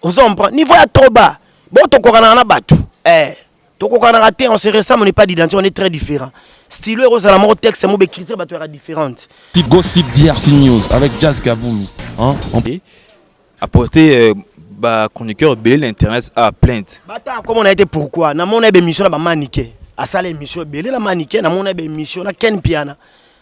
On comprend. Niveau est trop bas. Bon, tu as battu. On se ressemble, on n'est pas d'identité, on est très différents. Style Rosalamoro texte, c'est mon écriture, tu es différente. Type Gossip DRC News avec Jazz Kavoulou. Hein? Apporter chroniqueur belé l'internet à plainte. Comment on a été pourquoi? Na mon émission na ba maniqué. À ça l'émission belé la maniqué na mon émission na ken piana.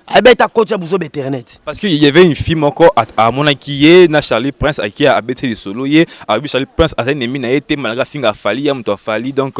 Abeta coach à bouzo internet. Parce qu'il y avait une fille encore à mon qui est na Charlie Prince à qui a abêté le solo yé a vu Charlie Prince à une émi na été malgré finga fali am to fali donc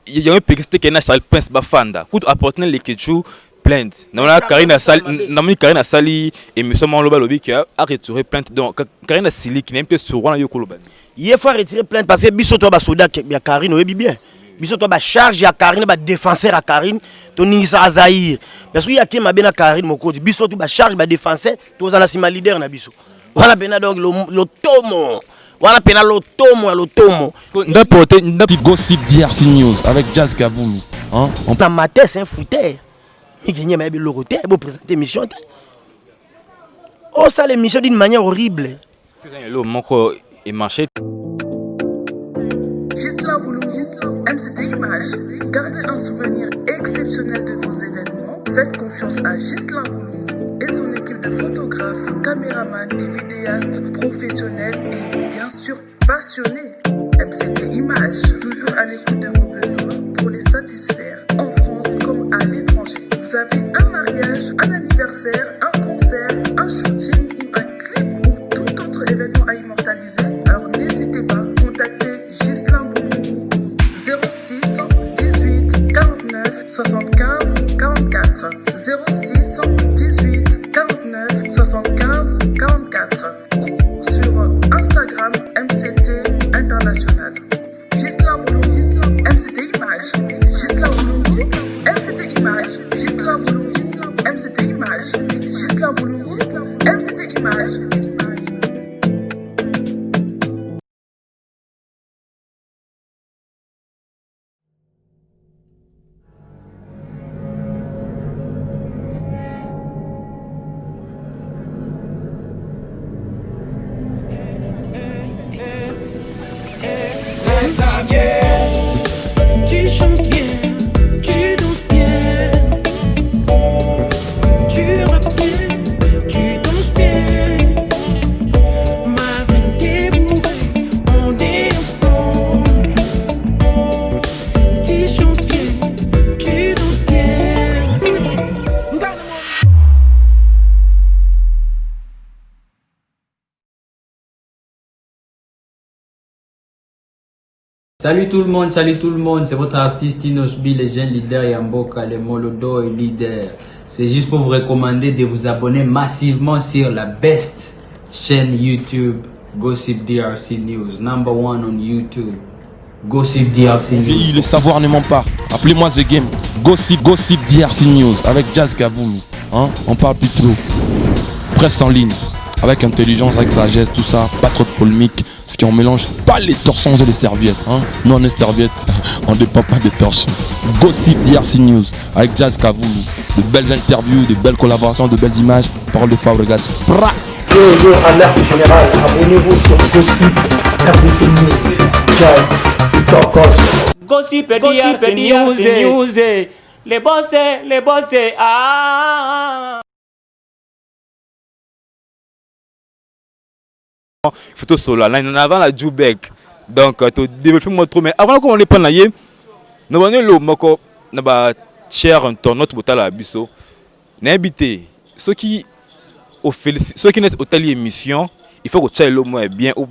il y a un péquiste qui est na Charlie Prince bafanda. Pour apporter les ketchou plainte. Na Karina Sali émission mon loba lobby qui a retiré plainte donc Karina Sili qui n'est pas sur na yo koloba. Il faut retirer plainte parce que biso to ba soda ya Karine oyebi bien. Biso to ba charge ya Karine ba défenseur à Karine to nisa Azaïr. Parce que y a qui m'a bien à Karine mokodi biso to ba charge ba défenseur to za na sima leader na biso. Voilà bena donc le tomo. Voilà pena le tomo. Type Gossip DRC News avec Jazz Kavoulou. Hein? On a maté c'est un fouteur. Il gagne mais le roté pour présenter émission. Oh ça l'émission d'une manière horrible. C'est le moko et marché. Ghislain Boulou, MCT Images. Gardez un souvenir exceptionnel de vos événements. Faites confiance à Ghislain Boulou et son équipe de photographes, caméramans et vidéastes professionnels et bien sûr passionnés. MCT Images, toujours à l'écoute de vos besoins pour les satisfaire en France comme à l'étranger. Vous avez un mariage, un anniversaire, un concert, un shooting ou un clip ou tout autre événement à immortaliser. Alors n'hésitez pas, contactez Ghislain Boulou au 06 18 49 75 44 06 18 49 75 44 ou sur Instagram MCT International. Ghislain Boulou, MCT Images, Ghislain Boulou, MCT Images, Ghislain Boulou, MCT Images, Ghislain Boulou, MCT Images. Tu chantes bien, tu danses bien, tu rappes bien, tu danses bien. Malgré tes bourrées, on est ensemble. Tu chantes bien, tu danses bien. Salut tout le monde, c'est votre artiste Inosbi, le jeune leader Yamboka, le Molodo et leader. C'est juste pour vous recommander de vous abonner massivement sur la best chaîne YouTube, Gossip DRC News, #1 on YouTube, Gossip DRC News. Le savoir ne ment pas, appelez-moi The Game, Gossip DRC News avec Jazz Kavoulou. Hein? On parle plus trop, presse en ligne, avec intelligence, avec sagesse, tout ça, pas trop de polémique. Ce qui on mélange pas les torsons et les serviettes. Hein? Nous on est serviettes, on ne dépend pas des torsions. Gossip DRC News avec Jazz Kavoulou. De belles interviews, de belles collaborations, de belles images. Parole de Fabregas. Bonjour, alerte générale, abonnez-vous sur Gossip RDC News. Jazz, Tokos. Gossip DRC News, les boss, ah. Photo solo là en avant la Djoubek donc tu développer moi trop mais avant qu'on on les prenne là yé nous on est le moko na ba cher un tournoi botal à biso na invité ceux qui n'est au tali émission il faut que tu ailles le moins bien ou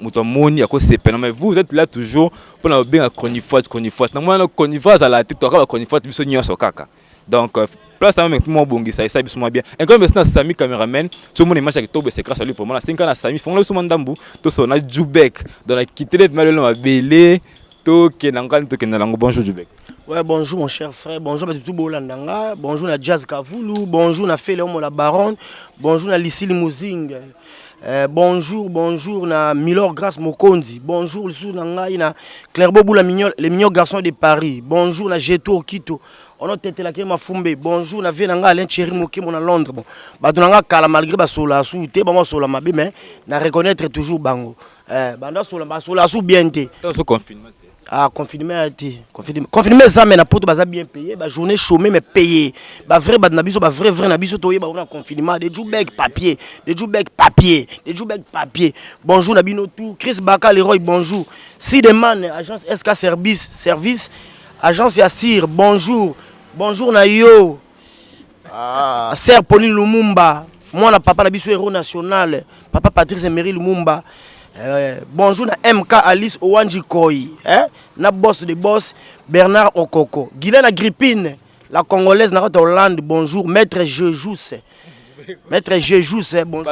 mouton moni à cause c'est mais vous êtes là toujours pour la bien chronifote non moi chronifote à la tête toi chronifote biso nyo sokaka donc place avec moi bongi ça biso moi bien et comme c'est Sami cameraman tout le monde image avec Tobe c'est grâce à lui vraiment là 5 ans à Sami font là sous mandambu tout ça na Djoubek dans la quitter mal le belé to kenanga to kenanga bonjour Djoubek. Ouais, bonjour mon cher frère, bonjour à tout Bolandanga, bonjour à Jazz Kavoulou, bonjour à Féléon la Baronne, bonjour à Lissi Limousin. Bonjour na Milor Grace Mokondi, bonjour na Clairbeau Boula Mignol, les mignons garçons de Paris, bonjour na Jeto Kito. On a tenté la crème Fumbe. Bonjour, na venanga Alain Thierry Moké mon à Londres. Bon, badonanga kala malgré ba sola souté ba moi sola mabe mais na reconnaître toujours bango. banda sola sous bien té. Toi confinement. Ah, confinement, confinement, ça, mais na poto baza bien payé, ba journée chômée mais payé. Ba vrai ba nabiso, ba vrai nabiso toye ba on confinement, des joubek papier, des joubek papier, des joubek papier. Bonjour Nabino tout, Chris Baka Leroy bonjour. Sideman agence SK service agence Yassir bonjour. Bonjour Nayo. Ah, Sir Pauline Lumumba, moi na papa nabiso héros national, papa Patrice Emery Lumumba. Bonjour na MK Alice Owanji Koi, na boss de boss Bernard Okoko, Guylaine Agrippine, la congolaise na Hollande, bonjour maître Jejous. Maître Jejous, bonjour.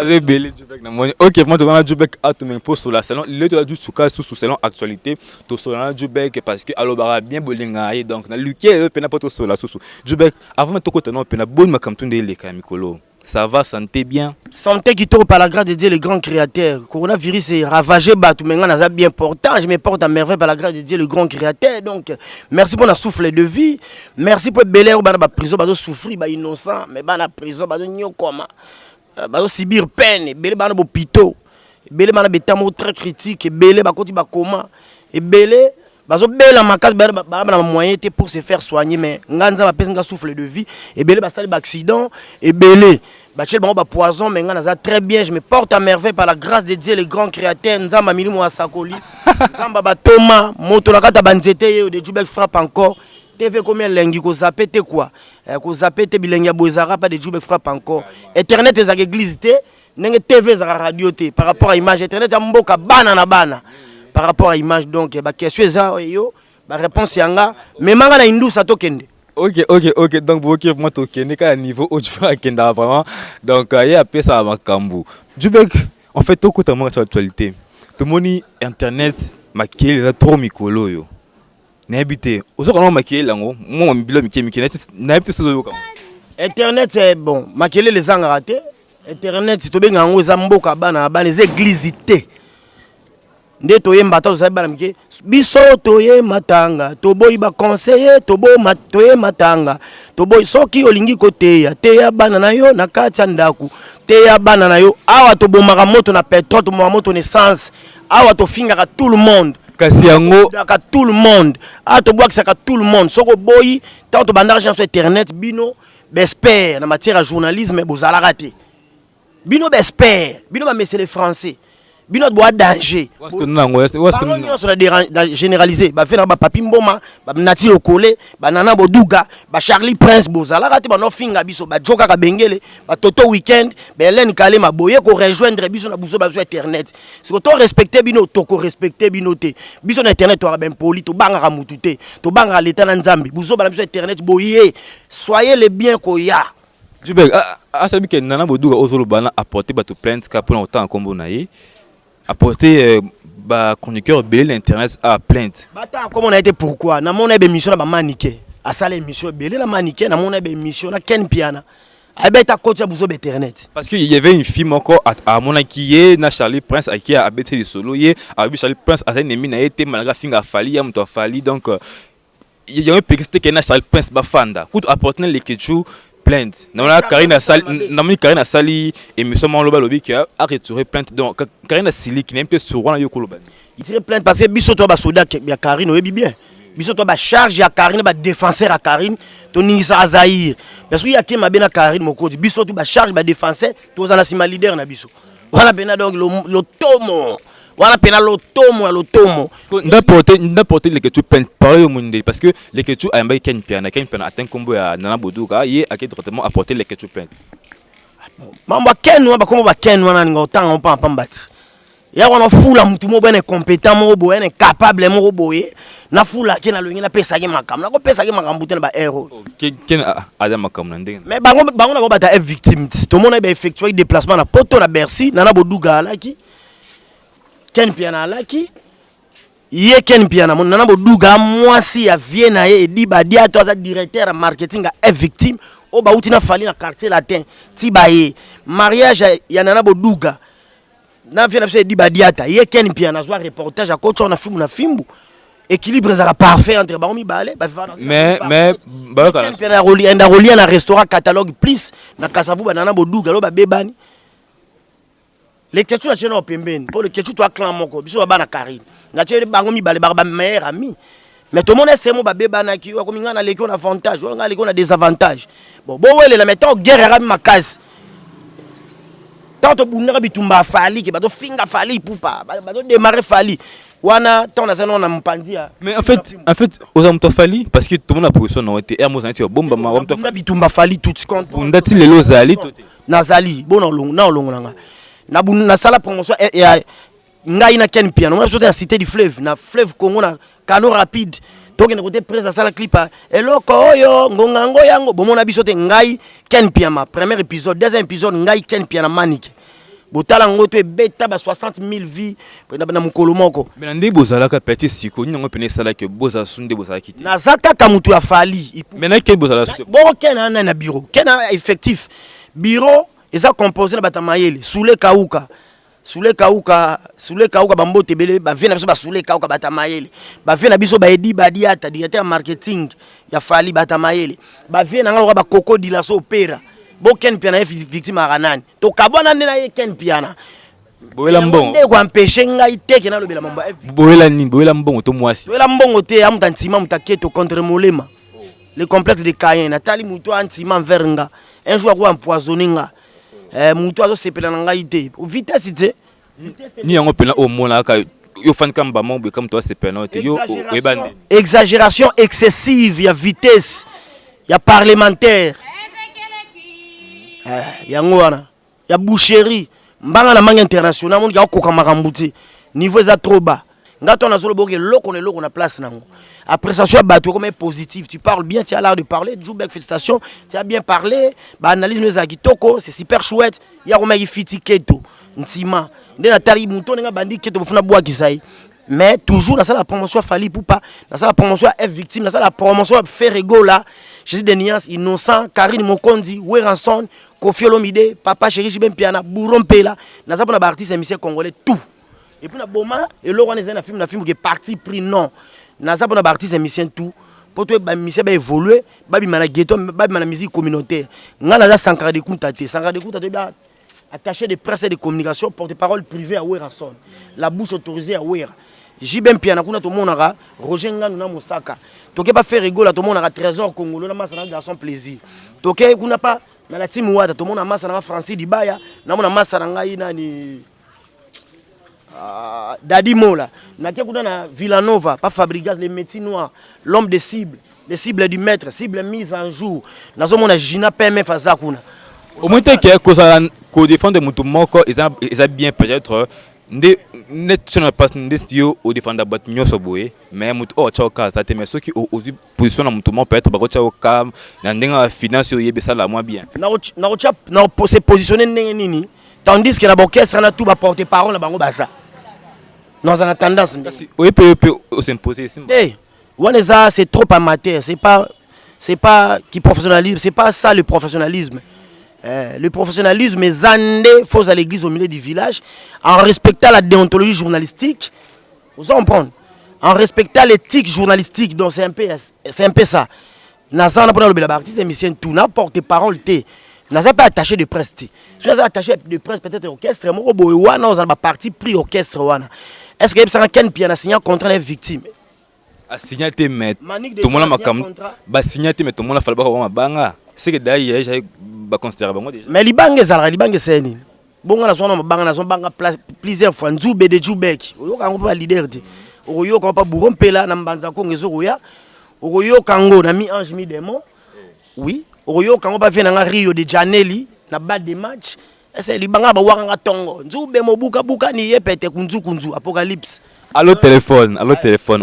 Ok, moi je vais à tout pour sur la salon, le tu as du souka sous salon actualité, tout sur la Jubek parce que alobara bien bolinga donc na luké pena pas tout sur la sous Jubek avant to côté non pena bonne makamtunde les kamikolo. Ça va, santé bien. Santé qui tombe par la grâce de Dieu, le grand créateur. Coronavirus est ravagé, tout le monde bien important. Je me porte à merveille par la grâce de Dieu, le grand créateur. Donc, merci pour la souffle de vie. Merci pour Belair, la prison, souffrir, innocent, mais la prison, nyokoma, subir peine, Belair, hôpital, Belair, très critique, Belair, coma, et Belair, bela makas ba moyen pour se faire soigner mais nganza ba pesa souffle de vie et belé ba sali ba accident et belé ba chel ba poison mais nganza très bien je me porte à merveille par la grâce de Dieu le grand créateur nzamba mili mo sakoli nzamba ba toma moto la kata banzete yo de Jubek frappe encore TV combien lengi ko zapé te quoi ko zapé te bilengi bozara pas de Jubek frappe encore internet ezaka église te nenge TV ezaka radio te par rapport à image internet ya mboka bana na bana. Par rapport à l'image, donc, la question est la réponse est mais manga na indou ça tokende. Ok, donc vous moi tokende à niveau où tu vas kenda vraiment. Donc il y a peu ça à Kambu. Jubek, en fait tout côté moi actualité. Tout monde internet maquillé là trop mikolo yo. N'habité. Aux autres on maquillé là moi mon bilo miké n'habité ce zo comme. Internet c'est bon, maquillé les ans ratés. Internet to benga ngo za mboka bana les églises té. Nde toye mbata to sabi bana mike biso toye matanga to boy ba conseiller to toye matanga to boy soki olingi ko teya bana na yo na kati ndaku teya bana na yo awa to bomaka moto na pétrole to moto essence awa to fingaka tout le monde kasi yango ka tout le monde a to boisaka tout le monde soko boy tant to bandage sur internet bino bespère na matière à journalisme bozala raté bino bespère bino ba monsieur les français bino bois danger parce que nous sur la généraliser ba faire ba papi mboma ba nati lokole ba nana boduga ba Charlie Prince bozala kati ba no finga biso ba joka ka bengele ba toto weekend ba Hélène Kalema boye ko rejoindre biso na buso ba sur internet si to respecter bino to ko respecter bino te biso na internet to ben poli to banga mutu te to banga l'état na nzambi buso ba na biso internet boye soyez les bien ko ya Jubek a sabi que nana boduga ozolo bana apporter ba to plainte ka pour longtemps kombo na ye apporter chroniqueur belé l'internet à plainte. Bata comme on a été pourquoi na mon émission na maniqué à ça l'émission belé la maniqué na mon émission na Ken Piana a beta coach buzo internet parce qu'il y avait une fille encore à mon qui est na Charlie Prince à qui a bêté le solo hier a Charlie Prince a ennemi na été malgré finga fali am to fali donc il y a un petit que na Charlie Prince ba fanda pour apporter les ketchou plainte. Karina Sali et M. Manloba Lobi qui a retiré plainte. Donc Karina Sili qui n'est pas sur la Yokoloba. Il tire plainte parce que biso to ba soldat qui a Karine oui bien. Biso to ba charge ya Karine ba défenseur à Karine to Nisa Azaïr. Parce que y a qui m'a bien à Karine mon code biso to ba charge ba défenseur to za na sima leader na biso. Voilà bena donc le tomo. Voilà pena l'automo. N'importe les que tu peines pareil au monde parce que les que tu as un Ken Piana atteint combo à Nana Boduga y a quel traitement apporter les que tu peines. Mamba Ken wa ba comme ba Ken wana ngota on pa pambati. Ya wana fula mutu mo bene compétent mo bo ene capable mo boye na fula ke na longi na pesa ke makam na ko pesa ke makam butena ba héros. Ken ada makam na ndenge. Mais bango na ko bata victime. Tout le monde a effectué déplacement na poto na Bercy Nana Boduga là qui Ken Piana laki ye Ken Piana mon nana boduga mwasi ya Viena ye di badia to za directeur marketing a victime o ba utina fali na quartier latin ti ba ye mariage ya nana boduga na Viena se di badiata ye Ken Piana zo reportage a coach na fimbu équilibre za parfait entre ba mi balé ba mais Ken Piana roli na restaurant catalogue plus na kasavu ba nana boduga lo ba bebani les questions na chena opembeni pour le question toi clan moko biso ba na Karine na chena bango mi bale ba meilleur ami mais tout le monde est mo ba beba na ki ko minga na leki on avantage on a leki on a désavantage bon wele la mettons guerre ra ma case tant bunda bitumba fali ke ba do finga fali pupa ba do démarrer fali wana tant na sana na mpandia mais en fait aux amto fali parce que tout le monde a position na été hermos na ti bomba ma amto bitumba fali tout compte bunda ti lelo zali to nazali bon na longa na sala promotion ya ngai na Ken Piano na sote na cité du fleuve na fleuve Congo na canot rapide toke na côté presse sala clip eloko oyo ngongango yango bomona biso te ngai Ken Piano premier épisode deuxième épisode ngai Ken Piano manike botala ngoto ebeta ba 60 000 vies na mukolo moko mais na ndé bozala ka petit siko nyongo pene sala ke boza sunde bozala kiti na zaka ka mutu ya fali mais na ke bozala sunde bon Ken na bureau Ken effectif bureau eza composé na batamayele Soule Kauka bambote bele ba vient na biso ba Soule Kauka batamayele ba vient na biso ba Edi Badiata directeur marketing ya fali batamayele ba vient na ngalo ba Koko Dilaso opera bo Ken Piano victime aranani to kabona nena ye Ken Piano boela mbongo nde ko empêcher ngai teke na lobela mamba boela nini boela mbongo to mwasi boela mbongo te amuta ntima mutaketo contre molema le complexe de Cayen natali muto antima envers nga un jour ko empoisonner nga mutu azo sepela na ngai te vitesse te ni yango pena o mona ka yo fan kamba mo be comme toi sepela te yo ebane exagération excessive ya vitesse ya parlementaire yango wana ya boucherie mbanga na manga international mon ya koka makambu te niveau eza trop bas ngato na solo boke loko na place nango après ça soit bateau comme positif tu parles bien tu as l'art de parler Djoubek félicitations tu as bien parlé ba analyse nous a kitoko c'est super chouette ya ko maki fiti keto ntima nde na tari muto nga bandi keto bofuna bwa kisai mais toujours dans la promotion fali poupa dans la promotion F victime dans la promotion faire ego là Jésus de Nias innocent Karine Mokondi Weranson Kofi Olomide papa chéri Jibem Piana Bourrompela dans ça pour na artiste émission congolais tout et puis na boma et là on est na film qui est parti pris non na ça pour na artiste émission tout pour toi ba mission ba évoluer ba bi mana ghetto ba bi mana musique communautaire ngana za Sankara de Kunta ba attaché de presse et de communication porte-parole privé à Weranson la bouche autorisée à Wera Jibem Piana kuna to monaka Roger Nganu na Mosaka toke pas faire rigoler to monaka trésor congolais na massa na garçon plaisir toke kuna pas na la team wata to monaka massa na Francis Dibaya na mona massa na ngai nani Dadi Mola na ke kuna na Villanova pas Fabregas les métiers noirs l'homme des cibles les cibles du maître cibles mise en jour na zo mona Gina PMF azakuna au moins que ça ko défendre mutu moko ils bien peut-être nde net sur pas ndestio au défendre bat nyoso boye mais mutu o chao ka ça te mais ceux qui au position na mutu mo peut-être ba ko chao ka na ndenga finance yo yebesa la moins bien na se positionner ndenge nini tandis que la orchestre na tout ba porter parole na bango basa dans en tendance oui peut s'imposer eh waneza c'est trop amateur c'est pas qui professionnalisme c'est pas ça le professionnalisme. Le professionnalisme est zandé, faux à l'église au milieu du village, en respectant la déontologie journalistique, vous comprenez, en respectant l'éthique journalistique, donc c'est un peu ça. Naza n'a pas le artiste émission tout, n'importe parole té, Naza pas attaché de presse té. Si vous attaché de presse peut-être orchestre, moi au wana on a parti pris orchestre wana. Est-ce que ça Ken Piano signé contre les victimes? A signé té mais tout le monde m'a comme ba signé té mais tout le monde a fallu ba banga. C'est que d'ailleurs j'ai considéré bango déjà mais libange c'est nini bonga na sona mabanga na banga plusieurs fois nzube de Djoubek oyoka ngo pa leader te oyoka pa Bourrompela na mbanza kongo ezokoya oyoka ngo na mi ange mi démon oui oyoka ngo pa vient na Rio de Janeiro na bas de match ese libanga ba wanga tongo nzube mobuka buka ni yepete kunzu apocalypse allo téléphone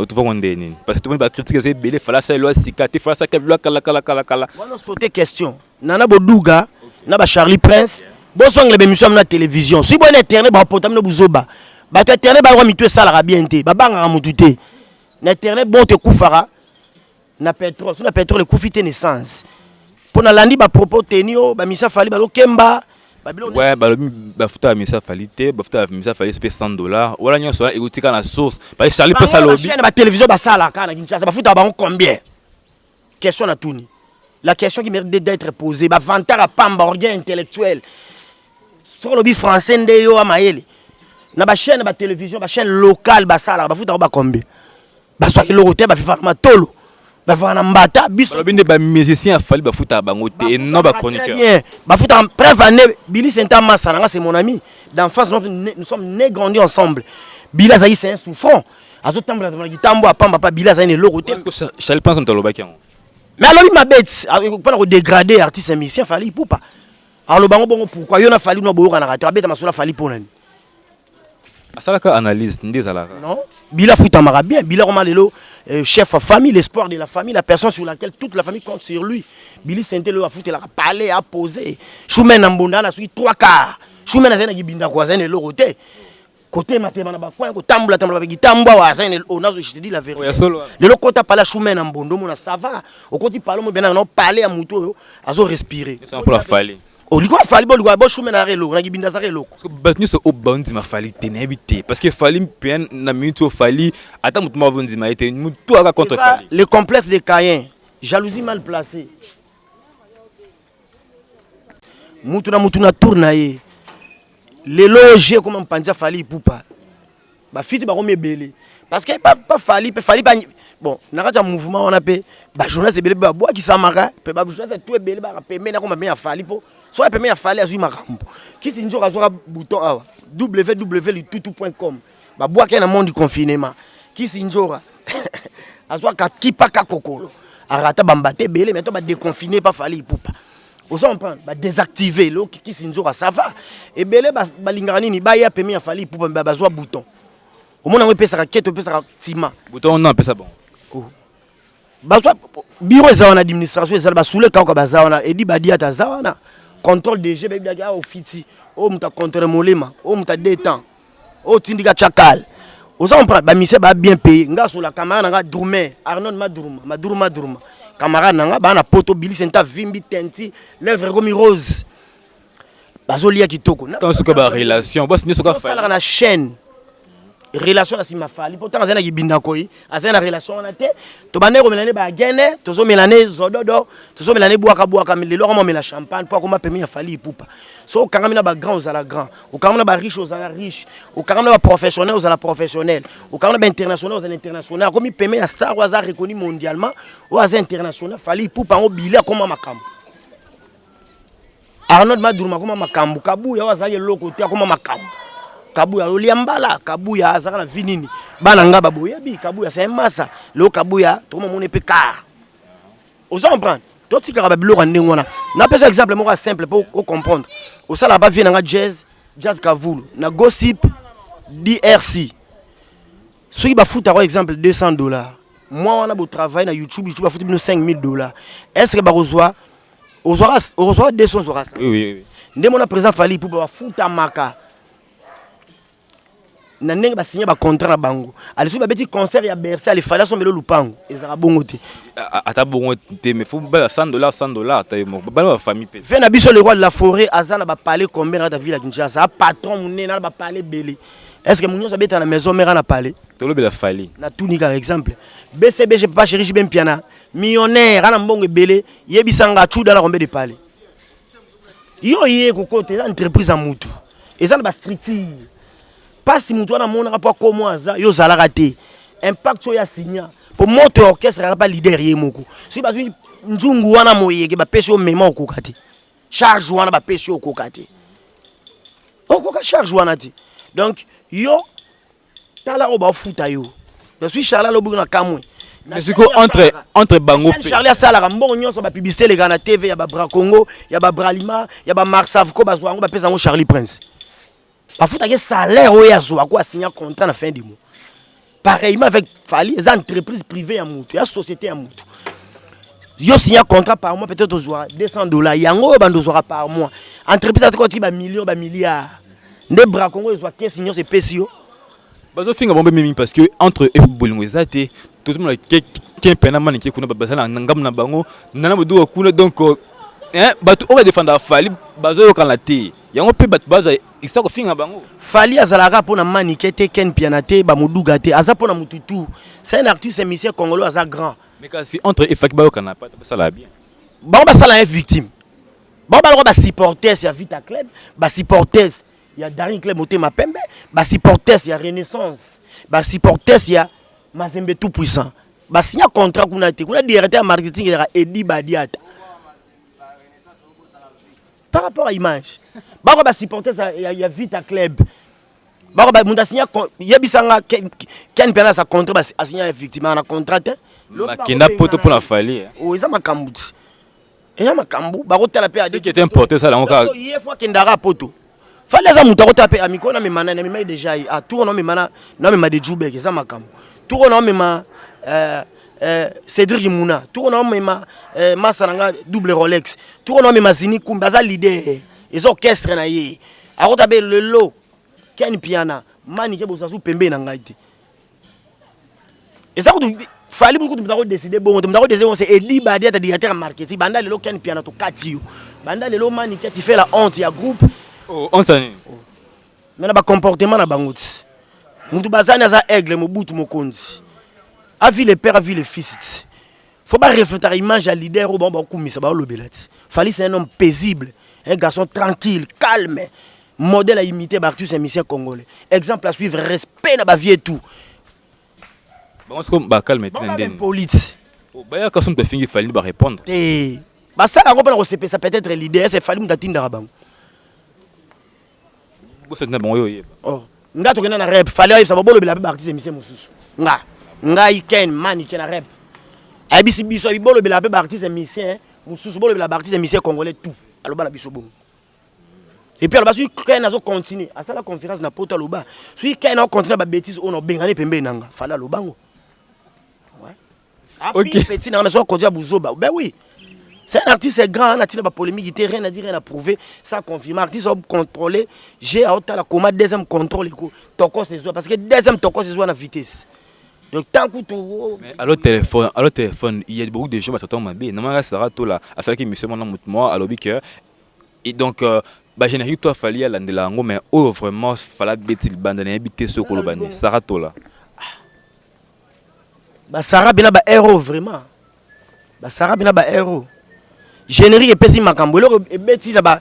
tu vas demander nini parce que tout le monde va critiquer c'est belé fala ça loi sikati fala ça kala kala on a sauté question nana boduga na ba Charlie Prince bosongle be mission na télévision si bon internet ba potam na buzoba ba internet ba mitu sala bien te ba banga mututé na internet bon te kufara na pétrole sur na pétrole kufite naissance pour na landi ba propos tenio ba misa fali ba lokemba ouais bah futa misa falité bah futa misa falité c'est $100 voilà nyo so égotika na source parce que Charlie Prince a lobby chaîne ba télévision ba sala kana Kinshasa ba futa ba combien question na tuni la question qui mérite d'être posée ba vantar à pamba orgueil intellectuel sur le français nde yo amayele na ba chaîne ba télévision ba chaîne locale ba sala ba futa ba combien ba so ke lorote ba fifa matolo ba vana mbata biso balobi nde ba musicien afali ba futa bango te non ba chroniqueur ba futa preuve année Billy Senta Massa nga c'est mon ami d'enfance nous sommes nés grandis ensemble Billy Azaï c'est un souffrant azo tambla na gitambo apamba pa Billy Azaï ne lorote parce que Charlie pense que lo yango mais alors il m'a bête pas le dégrader artiste musicien fali pour pas alors bango bongo pourquoi yo na fali no boyoka na rata beta masula fali ponani asalaka analyse ndé zalaka non Bila futa mara bien Bila comment lelo chef de famille l'espoir de la famille la personne sur laquelle toute la famille compte sur lui Billy Sente le a foutu la parler a poser Choumen Ambonda na suit 3/4 Choumen azena gibinda kwa zene lo côté côté matema na ba foi ko tambula tambula ba gitambwa wa zene onazo je te dis la vérité lelo kota pala Choumen Ambondo mona ça va au côté parler mo bien na parler à muto azo respirer c'est pour la fali o liko fali bo liko bo Choumen na relo na gibinda za relo parce que batnu so o bandi ma fali tenebité parce que fali bien na minute fali ata mutu ma vondi ma été mutu aka contre fali le complexe de Caïn jalousie mal placée mutu na tournaye les loger comme panza fali poupa ba fiti ba comme belé parce que pas fali pas bon na ka mouvement on appelle ba journaliste belé ba bois qui samara pe ba journaliste tout belé ba pemé na comme bien fali po soit pemé fali azui makambo qui si njoka zo bouton awa www.litutu.com ba bois qui na monde du confinement qui si njora azwa ka kipa ka kokolo arata bambate belé maintenant ba déconfiner pas fali poupa vous en prendre ba désactiver lo qui sinzora ça va et belé ba lingara nini ba ya pemi ya fali pour ba zo bouton au monde on pesa raquette on pesa tima bouton on pesa bon ba zo bureau za na administration za ba soule ka ba za na edi ba dia ta za na contrôle DG ba biaga ofiti o muta contrôle molema o muta détend o tindika chakal vous en prendre ba mise ba bien payé nga sur la caméra nga Droumé Arnold Maduruma camarade nanga bana poto Billy Senta vimbi tenti lèvre comme rose bazolia kitoko tant ce que ba relation boss ni ce que fa na chaîne relation na sima fali pourtant azana kibinda koyi azana relation na te to banero melane ba gene tozo melane zododo tozo melane bwaka lelo kama mela champagne pour comment permis ya fali pupa so kanga mina ba grand ozala grand o kanga ba riche ozala riche o kanga ba professionnel ozala professionnel o kanga ba international ozala international comme permis ya star oza reconnu mondialement o aza international fali pupa o bila comme makambo Arnold Maduruma comme makambo kabuya oza yeloko te comme makambo Kabuya oliambala Kabuya azaka na vinini bana nga baboyebi Kabuya c'est massa le Kabuya to mon épée car aux comprendre to tika ba biloko ndengona na pesa exemple moko simple pour comprendre au sala ba vie na jazz Kavulu na gossip DRC soki ba futa par exemple $200 moi on a beau travail na YouTube ba futa $5,000 est-ce que ba reçoit reçoit 200 ça oui ndemona présent fali pour ba futa maka na ndenge ba signer ba contrat na bango ali ba beti concert ya Bercy ali fala sombelo lupango ezaka bongo te ata bongo te mais faut ba $100 ta mo ba la famille pe fait na biso le roi de la forêt azana ba parler combien dans ta ville à Kinshasa patron mune na ba parler belé est-ce que munyo sa beta na maison mère na parler to lo bela fali na tuni par exemple BCB je pas chéri ben piana millionnaire ana mbongo belé yebisanga chuda na kombe de parler yo yé ko côté entreprise à mutu ezana ba structure pas si mutu na mona pas comme aza yo zala raté impact yo ya signa pour monter orchestre pas leader yé moko si ba njungu wana moyeke ba pesi yo mema okokati charge wana ba pesi yo okokati okoka charge wana ti donc yo tala o ba futa yo je suis Charles Lobu na kamwe mais c'est entre bango pe Charles Sala mbongo nyonso ba publicité les gars na TV ya ba Bra Congo ya ba Bralima ya ba Marsavco ba zwango ba pesa ngo Charlie Prince ba futa ke salaire o ya zo quoi signer contrat na fin du mois pareillement avec Fali les entreprises privées ya mutu ya société ya mutu yo signer contrat par mois peut-être ozoa $200 yango bando zora par mois entreprise a ko ba millions ba milliards nde Bra Congo zo 15 millions c'est pesio bazo finga bombe mimi parce que entre bolingo ezate tout le monde qui pena man qui kuna babasala ngam na bango nana bodo kuna donc bato on va défendre Fali bazo yo kana te yango pe bato baza isa ko finga bango Fali azalaka pona manikete ken pianate ba muduga te aza pona mututu c'est un artiste musicien congolais aza grand mais quand si entre Efaki ba yo kana pas ça la bien ba sala un victime Bon, bah, supporters, il y a Vita Club, bah, supporters, il y a Daring Club, Motema Pembe, bah, supporters, il y a Renaissance, bah, supporters, il y a Mazembe Tout Puissant. Bah, signé un contrat qu'on a été, qu'on a directeur marketing, il y a Eddie Badiata. Par rapport à l'image, bah, supporters, il y a Vita Club. Bah, il y a Bissanga, Ken Pena, sa contrat, bah, a signé effectivement un contrat. Makina poto pour la faille. Oh, ils ont ma cambouti. Et ya makambu ba rota la pe ce qui était importé ça là on a hier fois kendara poto fallait ça muta rota pe amiko na me mana na me déjà a tour no me mana na me ma de jubek ça makambu tour no me ma Cédric Mouna tour no me ma Masaranga double Rolex tour no me ma Zini Kumba za leader les orchestres na ye a rota be le lot Ken Piana mani ke bosasu pembe na ngaite et ça fallait beaucoup de décider bon de décider on c'est Eddie Badia directeur marketing banda lelo Ken Piana to katio banda lelo mani qui fait la honte ya groupe on s'en mais na ba comportement na banguti mutu bazana za aigle mobutu mokonzi a vu le père a vu le fils faut pas refléter image à leader au bon ba kumisa ba lobelati fallait c'est un homme paisible un garçon tranquille calme modèle à imiter Bartus et Michel congolais exemple à suivre respect na ba vie et tout. Bon, c'est comme calme trenden. Police. Bah ya quand on finit fallait ba répondre. Eh, bah ça la robe ça peut être leader, c'est fallait m'attendre rabang. Bo c'est na bon yo. Oh, nga to na rep, fallait ça bolo bela ba artiste Michel mususu. Nga iken man iken na rep. Ay bisi biso bolo bela ba artiste Michel, mususu bolo bela ba artiste Michel congolais tout. Alors ba la biso bon. Et puis alors, si quelqu'un a continué, à ça la conférence n'a pas au bas. Si quelqu'un a continué à bêtise, on a bengane pembe nanga. Fallait le bango. Ouais. Ok. Petit nanga, on continue à bouzoba. Ben oui. C'est un artiste grand, on a tiré la polémique, il rien à dire, rien à prouver. Ça confirme. Artiste a contrôlé. J'ai à la commande deuxième contrôle. Toko c'est parce que deuxième toko c'est à la vitesse. Donc tant que tu. Mais à l'autre téléphone, il y a beaucoup de gens qui t'attendent ma bille. Normalement, ça sera tout là. À faire que monsieur mon moi à l'objet et donc bah générique toi fallait aller dans la langue mais oh vraiment fallait bêtir bande habiter ce kolobani Sarah tola bah Sarah bina ba héros vraiment bah Sarah bina ba héros générique epesi makambo et bêtir là ba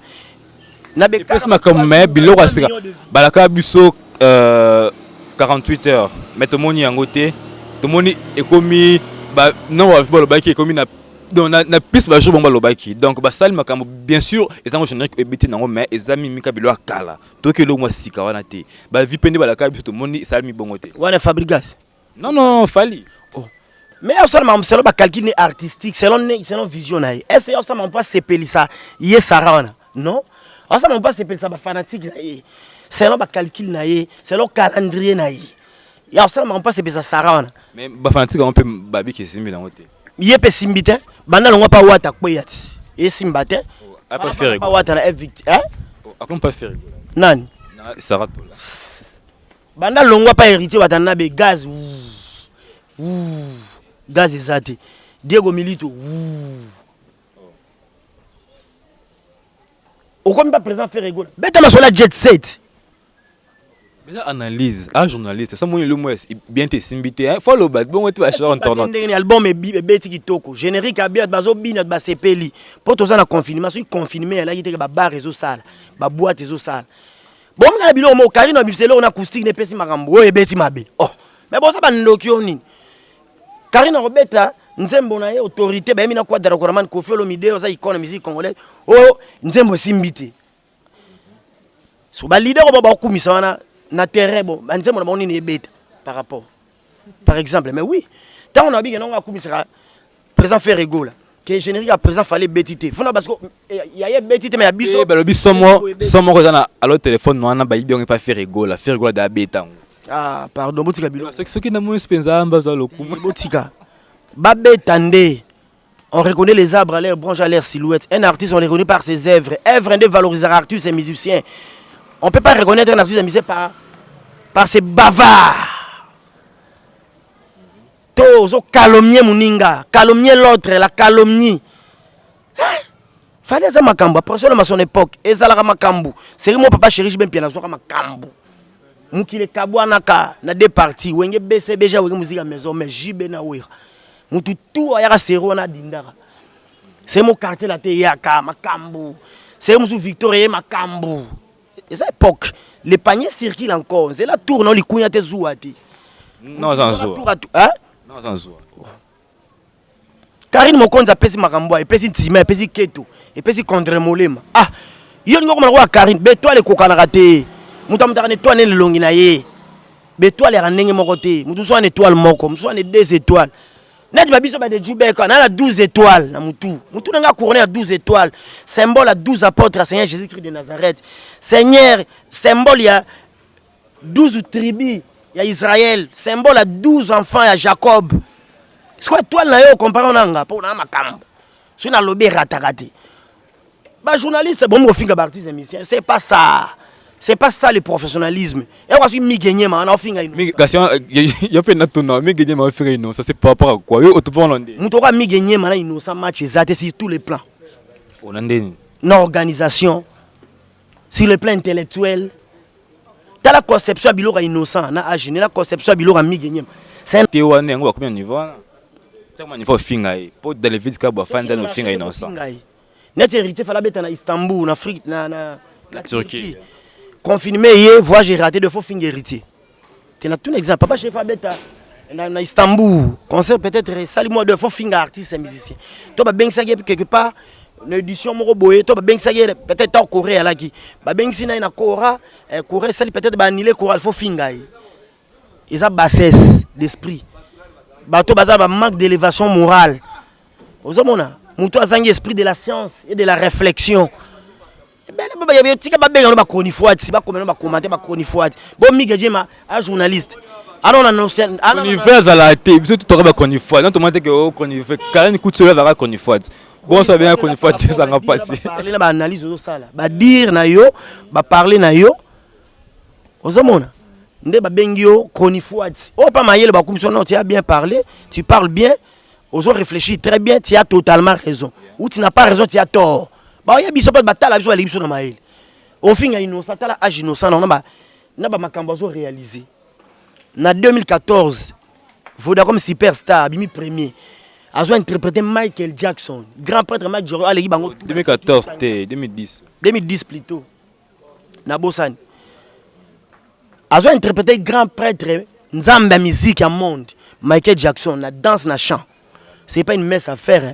na be epesi makambo mais biloko asika balaka biso 48 heures mais tout moni en côté tout moni ekomi ba non va football ba qui ekomi na donc na piste ba jour bomba lobaki donc ba sali makambo bien sûr les gens générique ebiti nango mais les amis mika bilo akala to ke lo moi sika wana te ba vi pende ba la ka biso to moni sali mi bongo te wana Fabrigas non fali oh mais seulement selon ba calcul artistique selon vision na est ce ça même pas sepeli ça yé Sarah wana non ça même pas sepeli ça ba fanatique na yé selon ba calcul na yé selon calendrier na yé ya ça même pas sepeli ça Sarah wana mais ba fanatique on peut babi ke simbi nango te yé pe simbite banda longwa pa wata kweyati et simbate après faire pa wata na victime hein après pas faire nani Sarah tola banda longwa pa héritier wata na be gaz gaz ezate Diego Milito au comme pas présent faire rigolo beta ma sur la jet set mais analyse un journaliste ça mon le moins bien te simbité faut le bat bon tu vas chercher en tournant album et beti kitoko générique abia bazo bina ba sepeli poto za na confinement so confinement elle a été ba bar réseau sala ba boîte réseau sala bon na bilo mo karino biselo on acoustique ne pesi makambo e beti mabe oh mais bon ça ba ndokio nini karino robeta nzembo na ye autorité ba mina kwa dara koraman ko felo mideo za icône musique congolaise oh nzembo simbité so ba leader ba kumisa wana na terrain bon nzembo na ba nini ebeta par rapport par exemple mais oui tant on a bien on a kumisa présent faire rigolo que générique à présent fallait bétité fona parce que il y a bétité mais ya biso ba lobi somo kozana à l'autre téléphone non na ba idée on pas faire rigolo da beta ah pardon botika bilo ce qui na mo spenza mbaza lokuma botika ba betande on reconnaît les arbres à leurs branches à leurs silhouettes un artiste on les reconnaît par ses œuvres de valoriser artistes et musiciens on peut pas reconnaître un artiste et musicien par ses bavards zo calomnier muninga calomnier l'autre la calomnie fallait ça makambo après à son époque ezalaka makambo c'est mon papa chéri ben bien nazo makambo mukile kabwana ka na deux parties wenge BCB ja wenge musique à maison mais jibe na wira mutu tout ayaka sero na dindara c'est mon quartier la te yaka makambo c'est comme Victor et Makambu. Et cette époque, les paniers circulent encore. C'est la tour, non, les couilles à tes zouati. Non, sans zo. Hein? Non, sans zo. Karine Mokonza pesi Makamboa, et pesi Tima, et pesi Keto, et pesi Condré Molema. Ah, yon ngoko malwa Karine, beto ale kokana rate. Muta mutaka étoile ne longi na ye. Beto ale ranenge moko te. Mutu so an étoile moko, mutu so an 2 étoiles. Net babiso ba de Djoubeka, na la 12 étoiles na mutu. Mutu nga couronné à 12 étoiles. Symbole à 12 apôtres à Seigneur Jésus-Christ de Nazareth. Seigneur, symbole il y a 12 tribus, il y a Israël, symbole à 12 enfants, il y a Jacob. C'est quoi toi là yo comparé nanga pour na makambo. Si na lobé ratakati. Ba journaliste bon mo finga artiste émission, c'est pas ça. C'est pas ça le professionnalisme. Et on va suivre Miguel ma na finga ino. Mais Gassion yo pe na tona, Miguel ma frère non, ça c'est pas rapport à quoi. Yo tu vas l'ondé. Mutoka Miguel ma na innocent match exact sur tous les plans. On ondé. Non organisation sur le plan intellectuel. T'as la conception bilora innocent na âge, la conception bilora Miguel. C'est un Théoane ngo combien niveau là? Il faut finir pour dans les villes qui ont fait des films innocents. Net hérité fallait être en Istanbul, en Afrique, na Turquie. Confirmé hier, voix j'ai raté de faux films héritiers. Tu as tout un exemple. Papa chef Abeta na Istanbul, concert peut-être salut-moi de faux films artistes et musiciens. Toi ba beng sagé quelque part une édition moko boye, toi ba beng sagé peut-être en Corée là qui. Ba beng sina na Kora, Corée sali peut-être ba annuler Kora faux films gay. Ils a bassesse d'esprit. Bato baza ba manque d'élévation morale. Ozomona, muto azangi esprit de la science et de la réflexion. Ben baba ya tika ba benga ba chronifuati, ba komena ba commenter ba chronifuati. Bon Miguel un journaliste. Alors on annonce univers à la télé, biso tout ba chronifuati. Non tout monde que chronifuati. Karine Koutsela va chronifuati. Bon ça bien chronifuati ça nga passé. Parler na ba analyse au sala. Ba dire na yo, ba parler na yo. Ozomona. Nde babengio chronifuati. Oh pas maïel ba commission non, tu as bien parlé, tu parles bien, oso réfléchir très bien, tu as totalement raison. Ou tu n'as pas raison, tu as tort. Ba ya biso pas batala biso ali biso na maïel. Au fin ya innocent tala âge innocent na ba makambo zo réaliser. Na 2014, Vodacom Superstar abimi premier. Azo interprété Michael Jackson, grand prêtre Mike Joro ali bango 2014 2010. 2010 plutôt. Na Bosani. Azo interprété grand prêtre Nzamba musique à monde Michael Jackson la danse na chant. C'est pas une messe à faire hein.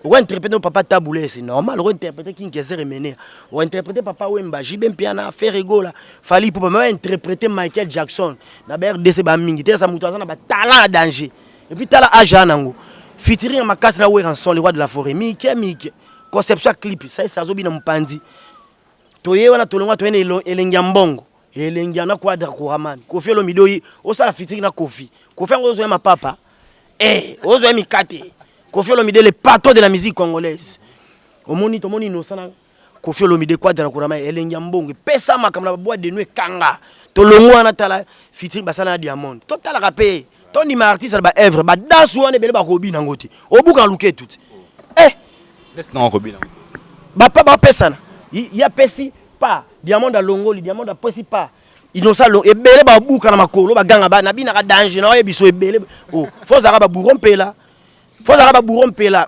On interpréter papa Taboulé c'est normal, on interpréter King Kessé Remené. On interpréter papa Wemba, Jibem Piana faire ego là. Fali pour pas interpréter Michael Jackson. Na RDC ba mingi te sa mutu na ba talent à danger. Et puis tala aja nango. Featuring ma casse na Weranson le roi de la forêt. Mike conception clip ça zo bina mpandi. Toye wana tolongwa toyene elengi mbongo. Elengi na Quadra Kouraman. Kofi Olomide osala featuring na Kofi. Kofi ngozo ma papa. Ozo mi kate. Kofi Olomide le patron de la musique congolaise. Omoni innocent na Kofi Olomide Quadra Kouraman elengi mbongo. Pesa makamla boîte de nuit kanga. Tolongwa na tala featuring basana Diamond. Total rapé. Ton di artiste ba œuvre ba danse wana bele ba kobi na ngoti. Obuka luke tout. Laisse non kobi na. Ba pa ba pesana. Ya pesi pas Diamond a longoli Diamond a pesi pas innocent long ebele ba buka na makolo ba ganga ba na bina ka danger na yebiso ebele oh faut za ba burompela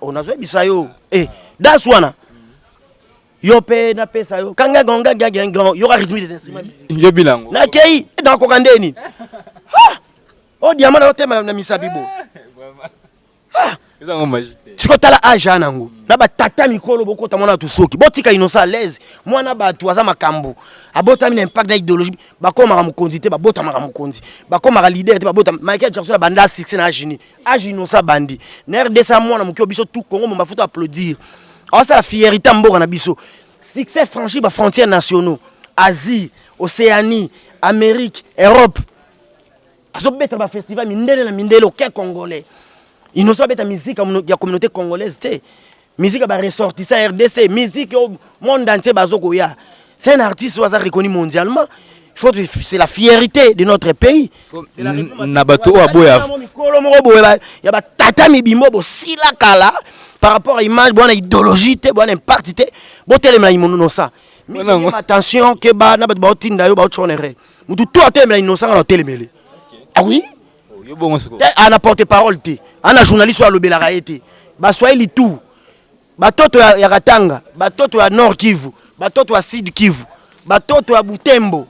onazo ebisa yo dance wana yo pe na pesa yo kanga gonga gaga yo rythme des instruments yo bilango na kei dans kokandeni oh Diamond a tema na misabibo Ils ont magité. Tu kotala aja nango na ba tata mikolo bokota mona to soki botika innocent à l'aise mwana ba to aza makambo abota mi impact na idéologie bakoma ka mukonzi te babota maka mukonzi bakoma ka leader te babota Michael Jackson la banda 6 na agini agi innocent bandi na RDC mwana mukio biso tout Congo mba foto applaudir asa la fierté mboka na biso succès franchi ba frontières nationaux Asie Océanie Amérique Europe aso beta ba festival mindele na mindele au congolais. Ils n'ont pas la musique de la communauté congolaise. Musique ba ressortissant RDC, musique au monde entier bazokoya. C'est un artiste qui est reconnu mondialement. C'est la fierté de notre pays. Nabato aboya. Il y a tata mibimo bo sila kala par rapport à l'image, bonne idéologie, bonne impact, bon tellement innocent. Mais attention que ba na ba tinda yo ba chonere. Mutu tout tellement innocent na telemele. Ah oui? On a porté parole, on a journaliste à l'obéla été. Bah soyez tout. batoto ya Katanga, batoto ya Nord Kivu, batoto ya Sud Kivu, batoto ya Butembo,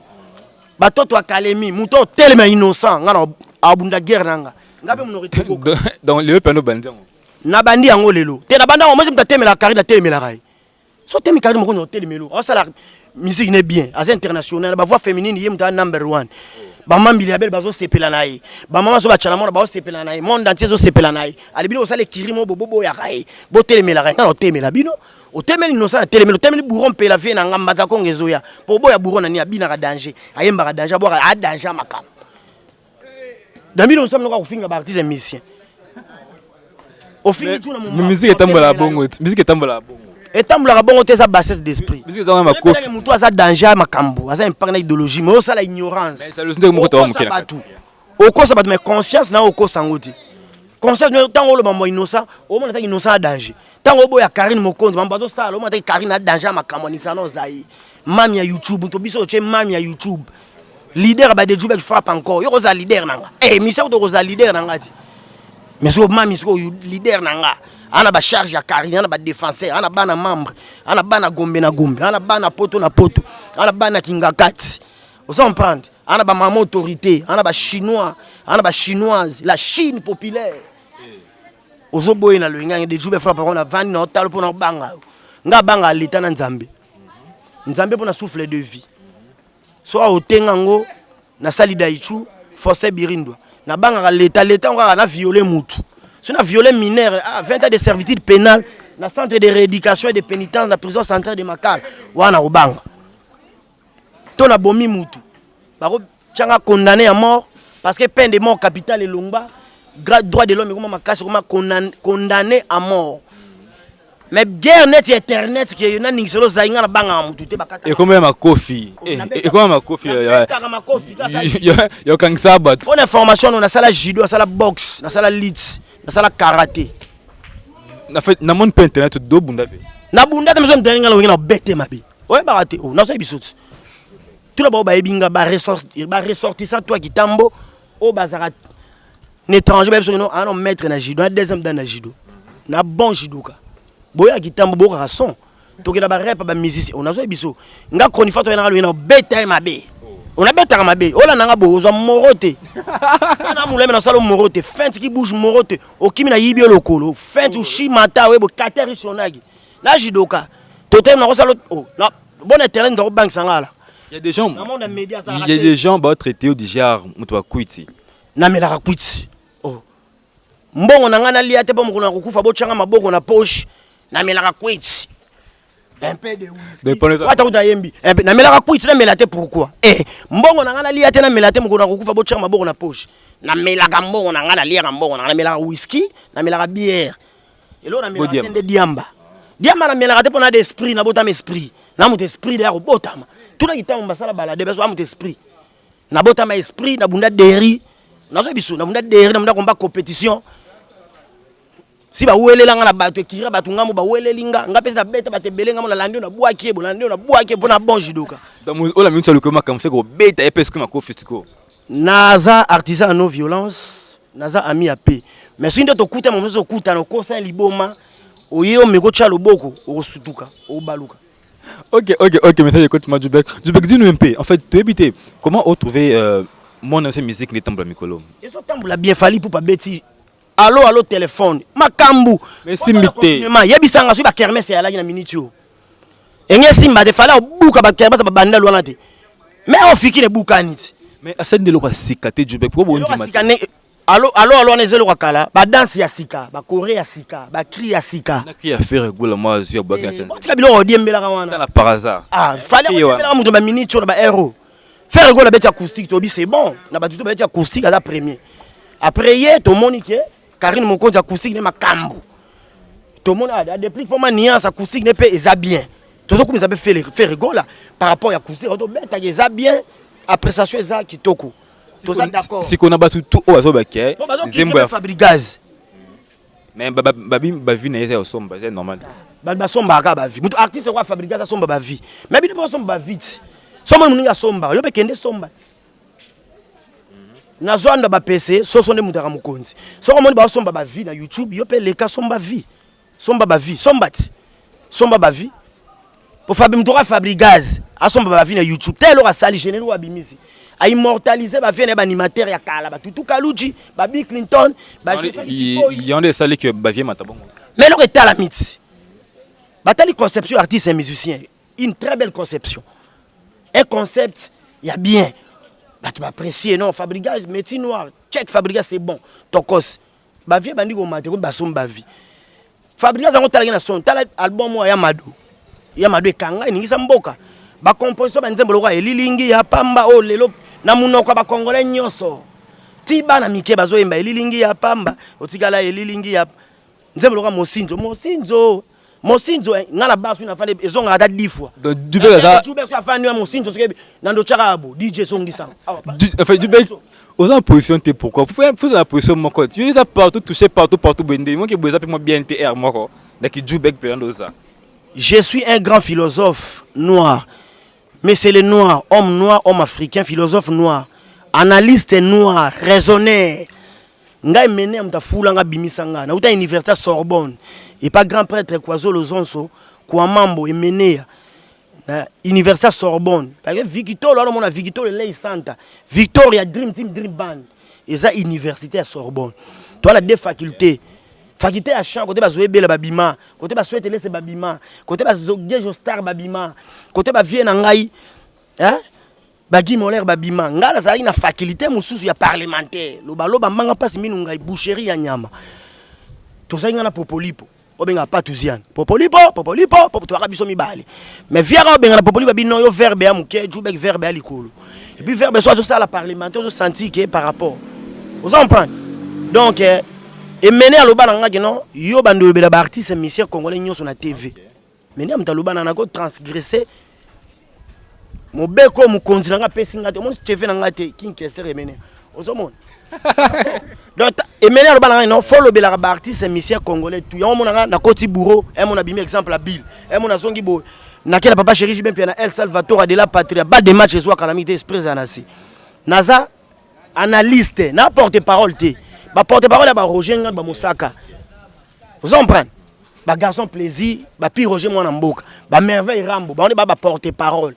batoto ya Kalemi, muto telema innocent ngana abunda guerre nanga. Ngabe minorité boko. Donc les pano bandi. Na bandi yango lelo. Te na banda moi je mtatemela Karine temela rai. So temi Karine moko telemelo. On ça la musique n'est bien, as international, ba voix féminine yé mta number 1. Ba mambili abel bazo sepela nayi. Ba mama zo ba chala mona ba sepela nayi. Monde entier zo sepela nayi. Alibino osale kirimo bobo ya rai. Bo telemela rai. Na temela bino. O temeli innocent telemelo temeli bourron pe la vie na ngamba za kongezoya. Po bo ya bourron na ni abina ka danger. Ayemba ka danger bo ka danger makam. Damino nous sommes nous finir ba artiste musicien. Au fini tout na moment. Musique etambola bongo, musique etambola bongo. Etambola bongo te sa bassesse d'esprit. Musique etambola makofi. Mutu aza danger makambo, aza impact na idéologie, mais ça la ignorance. Mais ça le sente moko to mokela. Oko sa ba mais conscience na oko sangoti. Conscience no tango lo bambo innocent, o mona ta innocent a danger. Tango bo ya Karine Mokonzi, bambo ça lo mona ta Karine a danger makambo ni sana zai. Mami ya YouTube, to biso che mami ya YouTube. Leader ba de Djoubek frappe encore. Yo rosa leader nanga. Eh, mi de rosa leader nanga ti. Mais so mami so leader nanga. Ana ba charge ya Karine, ana ba défenseur, ana ba na membre, ana ba na gombe na gombe, ana ba na poto, ana ba na kingakati. Vous comprenez? Ana ba maman autorité, ana ba chinois, ana ba chinoise, la Chine populaire. Ozo boye na loinga de Djoubek frappe on a vandi na hôtel pour na banga. Nga banga l'état na Nzambe. Nzambe pour na souffle de vie. So a otengango na salida ichu forcé birindwa na banga l'état on a violé mutu so na violé mineur 20 ans de servitude pénale na centre de rééducation et de pénitence na prison centrale de Makala wana obanga to na bomi mutu bako tchanga condamné à mort parce que peine de mort capitale et longba droit de l'homme comme makasi comme condamné à mort. Mais guerre net et internet qui est une nixelo zainga na banga mutu te bakata. Et comment ma kofi? Et comment ma kofi? Yo kangsa bat. Pour information on a ça la judo, ça la boxe, na ça la lutte, na ça la karaté. Na fait na monde internet do bunda be. Na bunda te meso mtenga lo ngina bete mabe. Oye barate o, na ça bisoti. Tout la ba ebinga ba ressortissant toi qui tambo o bazara étranger ba non non maître na judo, na deuxième dans na judo. Na bon judoka. Boya kitambo boka son tokela ba rap ba musicien on a zo biso nga chronifa to yana lo beta mabe on a beta mabe ola nanga bo zo morote kana muleme na salo morote feinte qui bouge morote okimi na yibi lokolo feinte ou chimata webo kateri sonagi la jidoka totem na salo oh na bon internet ndo bank sangala il y a des gens ba traité au dijar mutu ba kwiti na mela kwiti oh mbongo nanga na liate po mukuna kukufa bo changa maboko na poche na melaka kwitsi un peu de whisky wata utayembi na melaka kwitsi na melate pourquoi mbongo na ngana liate na melate mukona kukufa bo chama maboko na poche na melaka mbongo na ngana liaka mbongo na melaka whisky na melaka bière elo na melaka de diamba na melaka te pona d'esprit na botama esprit na mutu esprit de ya botama tuna kitambo basala balade beso amutu esprit na botama esprit na bunda deri nazo biso na bunda deri na bunda komba compétition. Si ba welela nga na bato ekira bato ngamu ba welelinga nga pesa beta batebelenga mona landi na bwaki bona bon judoka donc ola minute le comment comme ça go beta et parce que ma kofistiko naza artisan non violence naza ami à paix mais si ndo to kuta mo zo kuta no kosa liboma oyo meko cha loboko osutuka o baluka. OK maintenant écoute moi Djoubek dis-nous un peu en fait tu habité comment on trouver mon ancienne musique ni tambla mikolo et so tambla bien fali pour pas bêti. Allo téléphone makambu mais simité yebisanga so ba kermesse ya la na minute yo enge simba de fala buka ba kermesse ba banda lwana te mais on fiki le bukani mais asen de loka sikate Djoubek pour bon dimanche allo na zelo kala ba danse ya sika ba corée ya sika ba cri ya sika na qui a fait regola moi sur ba gatin tika bilo diembela ka wana par hasard fallait diembela muto ba minute sur ba héros faire regola beti acoustique to bi c'est bon na ba tuto beti acoustique à la premier après hier to monique Karine Mokonzi acoustique ne makambo. Tout le monde a depuis pour ma nuance acoustique ne peut eza bien. Tout ça comme ils avaient fait rigoler par rapport à acoustique, on doit mettre eza bien appréciation eza kitoko. Tout ça d'accord. Si qu'on a battu tout au azo baké. Zembo fabrique gaz. Mais ba vie na eza somba, c'est normal. Ba somba ka ba vie. Mutu artiste quoi fabrique gaz somba ba vie. Mais bi pas somba vite. Somba muninga somba, yo be kende somba. Na zoanda ba PC so sonde mutaka mukonzi so ko moni ba somba ba vie na YouTube yo pe leka somba vie somba ba vie somba ti somba ba vie pour Fabregas a somba ba vie na YouTube tel ora sali généraux wa bimisi a immortaliser ba vie na animateur ya kala ba tutu Kaluchi ba Bill Clinton ba il y a des salles que ba vie matabongo mais le est à la mythe batali conception artiste et musicien une très belle conception un concept il y a bien bah tu vas apprécier non Fabregas métier noir check Fabregas c'est bon tokos ba vie bandi ko matero ba somba vie Fabregas a talaki na son tala album ya Yamado ekanga ningisa mboka ba composition ba nzembo lokwa elilingi ya pamba o lelo na munoko ba congolais nyonso tiba na mike bazoyemba elilingi ya pamba otikala elilingi ya nzembo lokwa mosinzo ngala basu na fale ezonga ata 10 fois donc Dubek ça Dubek so afani wa mosinzo soke nando chakabo DJ songisa enfin Dubek aux en position t'es pourquoi faut la position mon code tu es partout touché partout bende moi qui besoin moi bien TR moi quoi donc Dubek pendant ça. Je suis un grand philosophe noir, mais c'est le noir, homme africain, philosophe noir, analyste noir, raisonneur. Ngai mené amta fulanga bimisanga na uta université Sorbonne et pas grand prêtre Kwazo Lozonso kwa mambo emené na université Sorbonne parce que Victor là on a Victor le Santa Victoria Dream Team Dream Band et ça université à Sorbonne toi la deux facultés faculté à chant côté bazoé bela babima côté ba souhaiter laisser babima côté ba zogejo star babima côté ba vie na ngai hein bagi molaire babima ngala za ina faculté mususu ya parlementaire lo baloba manga passe minu ngai boucherie ya nyama to ça ngana popolipo obenga patuziana popolipo to akabiso mibale mais viara obenga na popolipo bino yo verbe ya muke Dubek verbe ya likolo et puis verbe soit ça la parlementaire to senti que par rapport vous en prendre donc et mener à l'oban nga non yo bando bela ba artiste musicien congolais nyoso na TV mener am taloba na ko transgresser mo beko mo konzi nga pesi nga te mo TV na nga te king keser mener ozomona donc et mener à l'oban nga non faut le bela ba artiste musicien congolais tout yo mona na koti bureau et mon abimi exemple la Bill et mon azongi bo na kela papa chéri ben na El Salvatore de la patrie ba de match zo calamité express anasi naza analyste na porte-parole te ba porte-parole ba Roger Ngad ba Mosaka vous comprenez ba garçon plaisir ba pi Roger mwana mboka ba merveille Rambo ba on ba porte-parole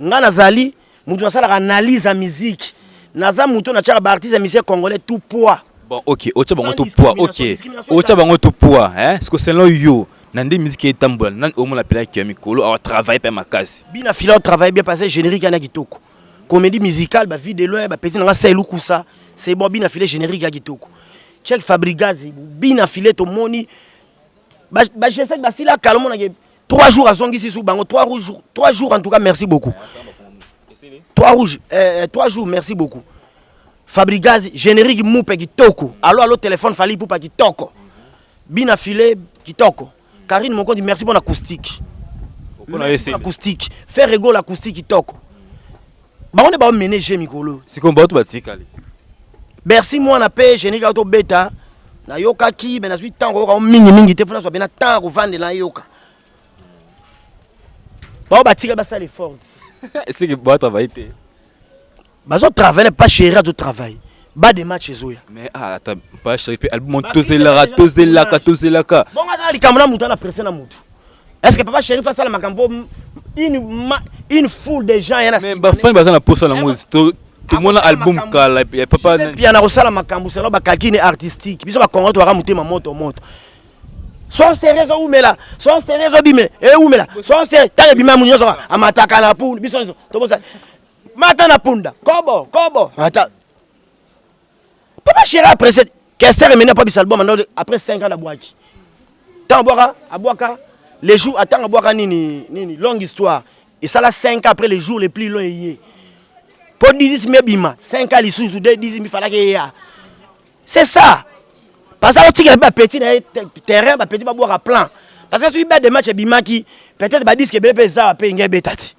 nga nazali mutu nasala analyse à musique naza mutu na tchaka ba artiste musicien congolais tout poids bon OK ocha bango tout poids OK ocha bango tout poids hein parce que c'est là yo nande musique etambola nan omo la pela ki mikolo a travailler pa makasi bina fila travailler bien passé générique ana kitoko comédie musicale ba vidéo ba petit nga selu kusa c'est bon bina filé générique à kitoko check Fabregas bina filé to moni ba je sais ba sila calme na 3 jours à zongi sous bango 3 jours en tout cas merci beaucoup 3 jours merci beaucoup Fabregas générique moupe kitoko allo téléphone fali pour pas kitoko bina filé kitoko Karine moko dit merci pour l'acoustique acoustique faire rigolo l'acoustique kitoko ba on est ba ménager mikolo c'est comme ba to batikali merci moi na pe génique auto beta na yoka ki mais na suis temps ko mingi te fona so bena temps ko vendre na yoka ba batika ba ça l'effort c'est que ba travailler te ba zo travailler pas chéri de travail ba de match zoya mais attends pas chéri album tozelaka bon ngala likamona mutu na presser na mutu est-ce que papa chéri fa ça la makambo une foule de gens yana mais ba fan ba za na posa na musique tout le monde album kala ya papa puis na rosala makambo c'est là ba kakine artistique biso ba kongo to ka mutema moto son sérieux ou mela son sérieux bimé et ou mela son sérieux ta bimé munyo so amataka na poule biso to bosa mata na punda kobo ata papa chéri après cette qu'est-ce que maintenant pas bis album après 5 ans d'abouaki tant abouaka les jours attends abouaka nini longue histoire et ça là 5 ans après les jours les plus longs pour 10 bima 5 ans les sous 10 il fallait que c'est ça parce que tu as petit terrain ba petit ba boire à plan parce que si tu des matchs bima qui peut-être ba 10 que bébé ça pe ngai betati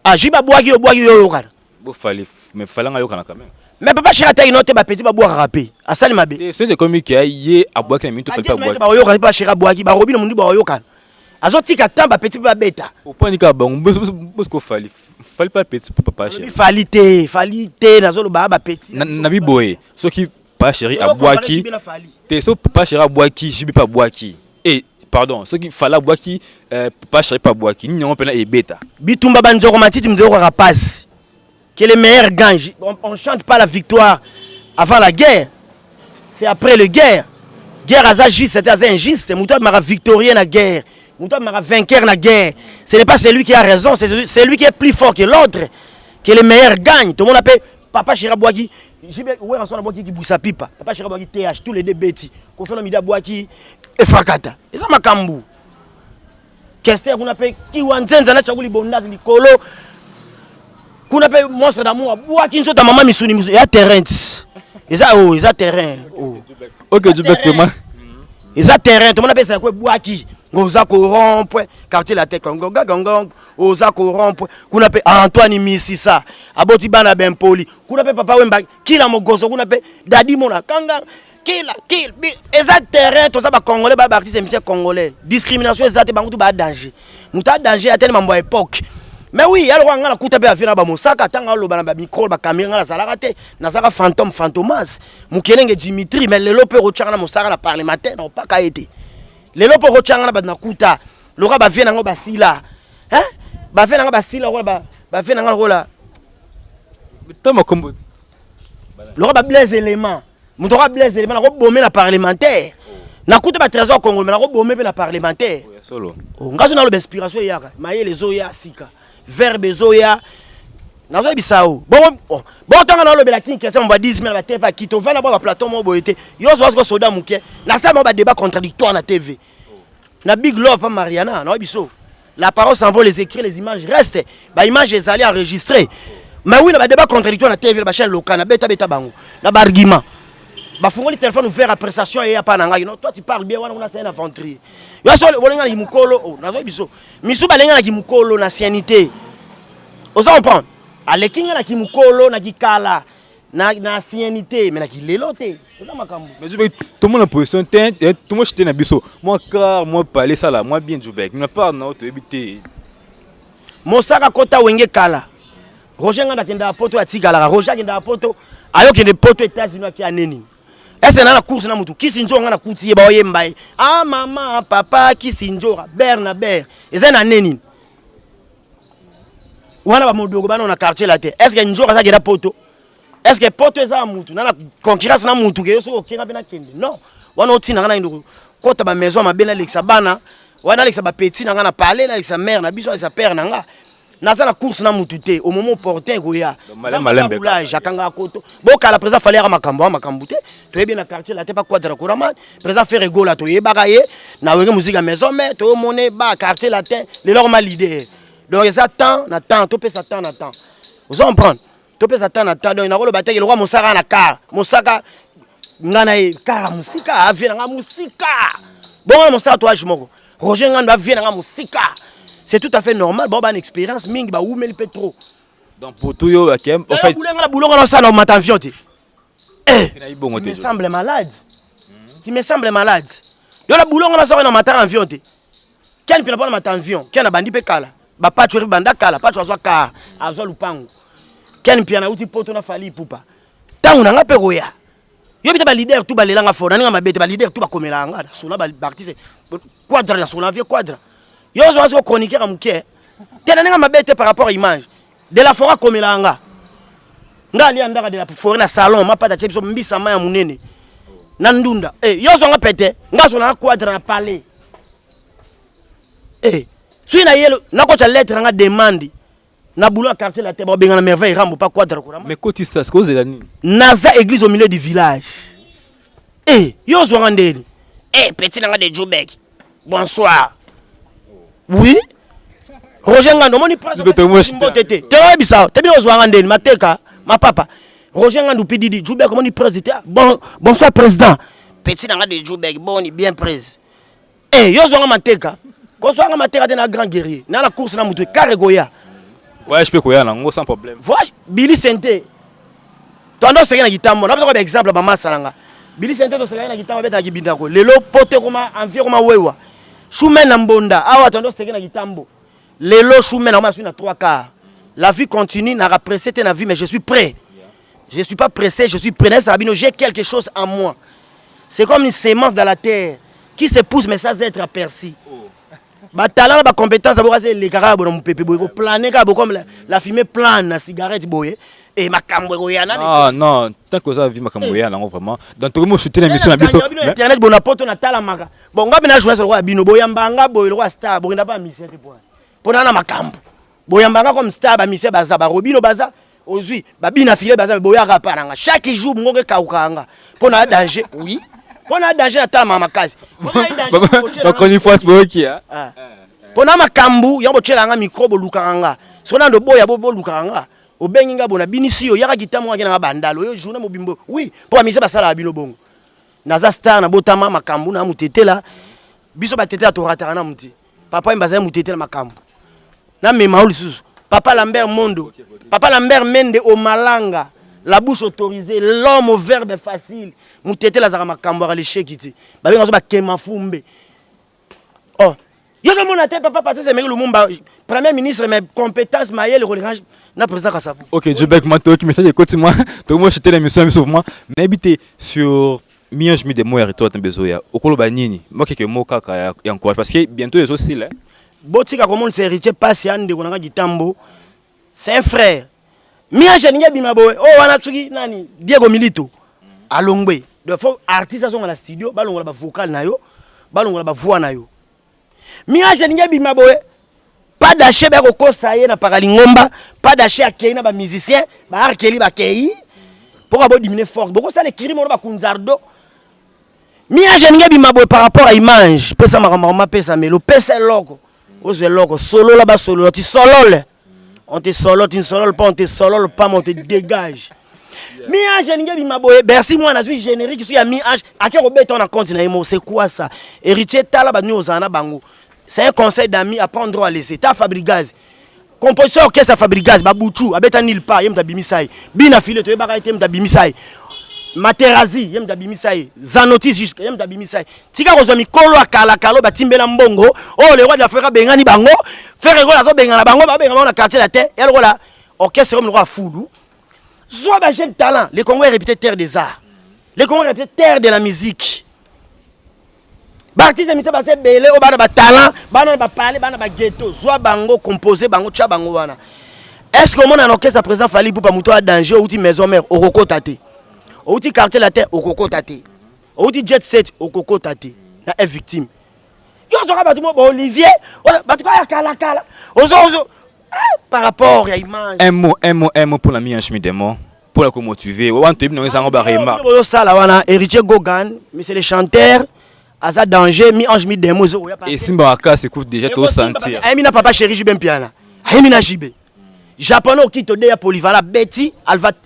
ah jiba boire yo bo fallait mais fallait nga yokana quand même mais papa chéri ta inote ba petit ba boire rapé asali mabe c'est comme qui yé a boire que minute fallait pas boire ba yoka pas chéri boire ba robine mundi ba yoka azotika tamba petit ba beta au point ni ka bon parce que fallait pas petit papa chéri fallait nazolo ba petit na bi boye ce qui pas chéri a boire qui te so papa chéri a boire qui jibi pas boire qui et pardon ce qui fallait boaki pas chercher pas boaki ni on peut et bêta Bitumba Banjoro Matiti Mdoro Rapaz. Que les meilleurs gagnent. On chante pas la victoire avant la guerre. C'est après la guerre. Guerre à juste, c'était injuste. Moutoua m'a victorien la guerre. Moutoua m'a vainqueur la guerre. Ce n'est pas celui qui a raison, c'est celui qui est plus fort que l'autre. Que les meilleurs gagnent. Tout le monde appelle Papa Chirabouaki. Ouais, on s'en a Boaki qui boussa pipa. Papa Chirabouaki TH, tous les deux bêtis. Qu'on fait le mida Boaki et Fakata. Et ça m'a cambou. Qu'est-ce qu'on appelle qui wanzenza na chaguli bonda likolo. Qu'on appelle monstre d'amour. Boaki nso ta maman misuni misuni. Il y a terrain. Il y a terrain. OK du bec moi il y a terrain. Tout le monde appelle ça quoi Boaki. Oza corrompre quartier la tête gonga gonga oza corrompre qu'on appelle Antoine Misisa aboti bana ben poli qu'on appelle papa wemba kila mogozo qu'on appelle dadi mona kanga kila exact terrain tout ça ba congolais ba artiste monsieur congolais discrimination exact ba mutu ba danger mutu danger à tellement à époque mais oui alors on a la kuta be afina ba mosaka tanga lo bana ba micro ba caméra la salaka te na saka fantomas mukelenge Dimitri mais le lope rochanga na mosaka na parlementaire non pas ka été les lopes rochanga na kuta loka ba viena ngo basila hein ba viena ngo basila ko ba viena ngo la tama kombo loka ba blaise élément mutoka blaise élément na ko bomé na parlementaire na kuta ba trésor congolais na ko bomé pe na parlementaire solo ngazo na lo inspiration yaka maye les oya sika verbe zoya nazo bisao bon tanga na lo bela kin question on va 10 000 ba TV kito vana ba plateau mo boyete yo zo ko soda muke na ça ba débat contradictoire na TV na big love pa Mariana na biso la parole s'envole les écrits les images restent ba images les aller enregistrer mais oui na ba débat contradictoire na TV ba chaîne locale na beta bango na ba argument ba fungoli téléphone faire appréciation et pa na ngai non toi tu parles bien wana una c'est un aventurier yo so bolenga na kimukolo nazo biso misu balenga na kimukolo na sianité osa comprendre alekinga na kimukolo na kikala na ancienneté mais na kilelote oza makambo mais je tout le monde en position tout le monde j'étais na biso moi car moi parler ça là moi bien Djoubek mais pas na auto éviter mosaka kota wenge kala Roger nganda kenda poto atikala Roger kenda poto ayo kende poto États-Unis ki aneni est-ce na course na mutu kisinjo ngana kuti ba oyemba ah maman papa kisinjo Bernabé eza na neni wana ba modogo bana na quartier la terre est-ce que njora ça kenda poto est-ce que poto eza mutu na concurrence na mutu ke so okenga bena kende non wana otina ngana ndo kota ba maison mabena lexa bana wana lexa ba petit na ngana parler na lexa mère na biso lexa père na nga na za la course na mutu te au moment opportun ko ya malembe jakanga koto boka la président fallait makambo te to bien na quartier la terre pas quadra koraman président fait rigola to yebaka ye na wenge musique maison mais to moné ba quartier la terre les normal leader donc ça temps na temps to pe ça temps na temps vous en prendre to pe ça temps na temps donc na ko le bataki le roi mosaka na car mosaka ngana e car musika avie na musika bon mosaka toi moko Roger nganda avie na musika c'est tout à fait normal bon ban expérience mingi ba oumel petro donc pour tout yo akem en fait boulonga na ça na matanvion te tu me semble malade tu me semble malade yo la boulonga na ça na matanvion te ken pina bona matanvion ken na bandi pe kala ba patcho banda kala patcho azwa ka azwa lupango ken pia na uti poto na fali pupa tangu na ngape koya yo bita ba leader tout ba lelanga fona nga mabete ba leader tout ba komelanga sona ba artiste quadra ya sona vie quadra yo zo aso chroniqueur amuke tena nga mabete par rapport à image de la forêt komelanga ngali andaka de la forêt na salon mapata chebiso mbisa maya munene na ndunda yo zo nga pete nga so na quadra na palais si na yelo na ko cha lettre nga demande na boulot quartier la terre benga na merveille rambo pas quadra ko mais côté ça ce cause la ni naza église au milieu du village yo zo nga ndeni petit nga de Djoubek bonsoir oui Roger Ngando moni presse mbotete te bisa te bino zo nga ndeni mateka ma papa Roger Ngando pididi Djoubek moni président bonsoir président petit nga de Djoubek boni bien presse yo zo nga mateka ko so nga mateka na grand guerrier na la course na mutu karegoya ouais je peux koya na ngo sans problème voilà Billy Sente tondo seke na gitambo na ba exemple ba masalanga Billy Sente to seke na gitambo beta kibinda ko lelo pote koma envier koma wewa Choumen na mbonda awa tondo seke na gitambo lelo Choumen na ma na 3 quarts la vie continue na represser na vie mais je suis prêt je suis pas pressé je suis prêt ça j'ai quelque chose en moi c'est comme une sémence dans la terre qui se pousse mais sans être aperçu. Ba talent ba compétence d'abord c'est les carabes dans mon pépé boy planer comme la fumée plane la cigarette boy et makambo yana. Ah non, tant que ça vie makambo yana vraiment. Dans tout le monde shooter l'émission na biso. Internet bon apoto na tala maka. Bon ngabe na jouer sur roi bino boyambanga boy le roi star boy na pas misère pour. Pour na makambo. Boyambanga comme star ba misère baza ba robino baza ozui ba bina filé baza boya rapanga. Chaque jour ngoke kaukanga. Pour na danger oui. Pour na danger na tala mama kazi. Donc on y faut pour qui hein. Pona makambu yambo tshela nga microbe lukanga sona ndo boya bo lukanga obenginga bona binisi yo yaka kitamo ngena nga bandalo yo journée mobimbo oui po amisa basala bino bongo naza star na botama makambu na mutetela biso batetela to ratara na muti papa imbaza mutetela makambu na mema olususu papa Lambert Mondo papa Lambert Mende au Malanga la bouche autorisée l'homme au verbe facile mutetela za makambu à l'échec ti babenga zo ba kema fumbe oh yo no mona te papa Patrice Emery Lumumba premier ministre mes compétences maïel relange na président Kasavu. OK, Jobek Mato qui message écoute moi. Tout moi j'étais l'émission sauf mais habité sur miange mi de moi retour en besoya. Okolo ba nini? Moi quelques mots kaka ya encore parce que bientôt les aussi là. Botika comment c'est héritier patient de konanga gitambo. C'est un frère. Miange ninga bima boy. Oh wana tsuki nani? Diego Milito. Alongwe. De faut artiste sont dans la studio, balongola ba vocal na yo, balongola ba voix na yo. Miange ninga bima boy. Pas d'acheter ba ko saye na paralingomba, pas d'acheter à kei na ba musicien, ba arkeli ba kei. Pour abo diminuer force. Beaucoup ça les crime ba kunzardo. Miange ninga bima boy par rapport à image, pesa marama pesa melo, pesa logo. Ose logo solo là ba solo, tu solo le. On te solo, tu solo pas, on te solo pas, on te dégage. Miange ninga bima boy, merci moi na suis générique, je suis à Miange, à qui robet on a continué, c'est quoi ça? Héritier tala ba nyozana bango. C'est un conseil d'amis à prendre à laisser. Ta Fabrigaz. Composition orchestre Fabrigaz, Babouchou, Abeta Nilpa, Yem Tabimisai. Bina File, tu es barré, Yem Tabimisai. Materazi, Yem Tabimisai. Zanotis, jusqu'à Yem Tabimisai. Tika Rosomi, Kolo Akala, Kalo, Batimbe Mbongo. Oh, le roi de la Fera Bengani Bango. Faire Rola Bengana Bango, Babengana, on a quartier la terre. Et alors là, orchestre comme le roi Foulou. Soit un jeune talent. Les Congolais réputés terre des arts. Les Congolais réputés terre de la musique. Artiste misa base belé o bana ba talent bana ba parler bana ba ghetto soit bango composer bango tcha bango wana est-ce que mon orchestre présent fali pour pas muto à danger ou ti maison mère au Koko Tate ou ti quartier la terre au Koko Tate ou ti jet set au Koko Tate na est victime yo zo ba tout Olivier ba tout kala kala ozo par rapport à image un mot pour la Miange mi demo pour la motiver on te bien ça ba rema yo sala wana héritier Gogan mais c'est les chanteurs à ça danger mi ange mi demo zo et Simba Aka s'écoute déjà tout sentir Amina papa chéri Jibem Piana Amina Jibé japonais qui te dé polyvalent Betty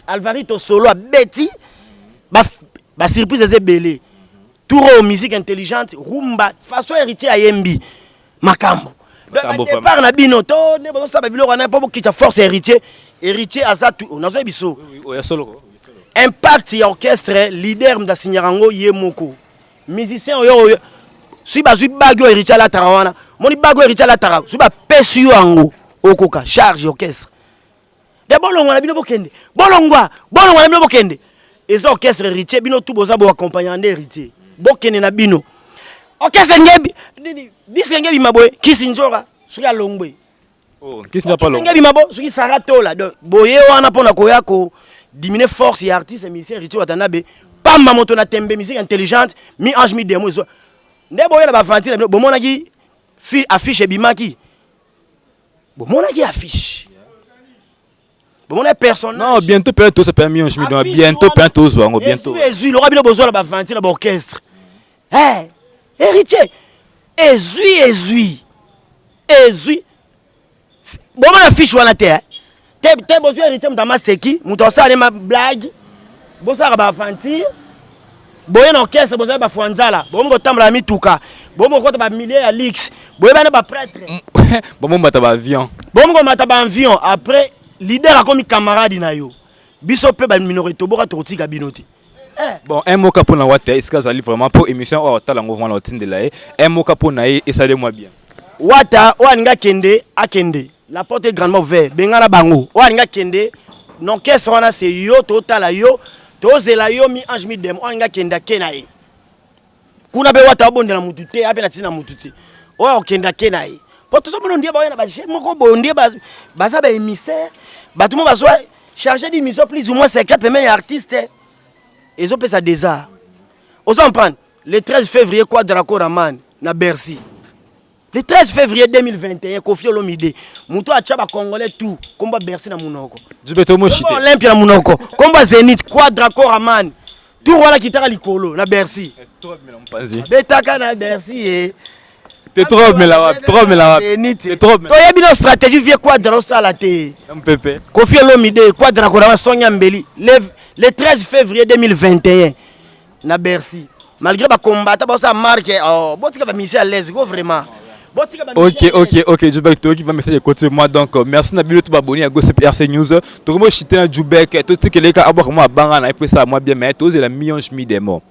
Alvarito solo Betty ba surprise des belé touro musique intelligente rumba façon héritier ayembi makambo par na bino to ne bo ça ba bilo wana pas qui ta force héritier à ça tout on a biso impact orchestre leader mda signarango yemoko musicien yo si bazui bagyo héritier la tarawana moni bagyo héritier la tara si ba pesu yango okoka charge orchestre de bolongwa na bino bokende bolongwa na bino bokende les orchestres héritier bino tout boza bo accompagner en héritier bokende na bino orchestre ngebi disque ngebi maboy kisinjora suka longwe oh kisinjora pas longwe ngebi mabo suki saratola donc boye wana pona koya ko diminuer force et artiste et musicien héritier watanabe pamba moto na tembe musique intelligente mi ange mi demo zo nde boyela ba fanti bo mona ki affiche bimaki bo mona ki affiche bo mona personnage non bientôt peut-être ça permis ange mi demo bientôt peut-être zo bientôt ezui le roi bino bozo la ba fanti na ba orchestre héritier ezui bo mona affiche wana te te bozo héritier mutama seki muto sale ma blague bosaka ba fanti boye na orchestre bosaka ba fwanzala bomo tamla mituka bomo kota ba milliers ya lix boye bana ba prêtre bomo mata ba avion après leader a comme camarade na yo biso pe ba minorité boka totika binote bon un mot pour na wate est-ce que ça livre vraiment pour émission ou talango vont la tinde là un mot pour na et ça moi bien wata waninga kende akende la porte est grandement ouverte bengana bango waninga kende non qu'est-ce wana c'est yo total yo tozela yo mi ange mi dem on nga kenda kenae kuna be wata bonde na mutu te ape na tina mutu te oya okenda ke na ye po to so bono ndie ba na ba je moko bo ndie ba za ba émissaire ba tout mo ba so chargé d'émission plus ou moins 50 même artiste ils ont fait ça déjà on s'en prend le 13 février Quadraco Raman na Bercy le 13 février 2021 Koffi Olomide muto acha ba congolais tout komba Bercy na munoko Djubek mo chité Olympia na munoko komba Zénith Quadraco Raman tout wala kitaka likolo na Bercy betaka na Bercy t'es trop mais là trop to yebi no stratégie vie Quadraco sala te MPP Koffi Olomide Quadraco Raman Sonia Mbeli le 13 février 2021 na Bercy malgré ba combattre ba ça marque oh botika ba mission à l'aise go vraiment. Ok, Djubek, toi qui va me faire des côtés moi donc merci Nabil tout abonné à Gossip RC News. Tout le monde chité à Djubek, tout ce que les gars abord moi bangana et puis ça moi bien mais tous la millions mi des mots.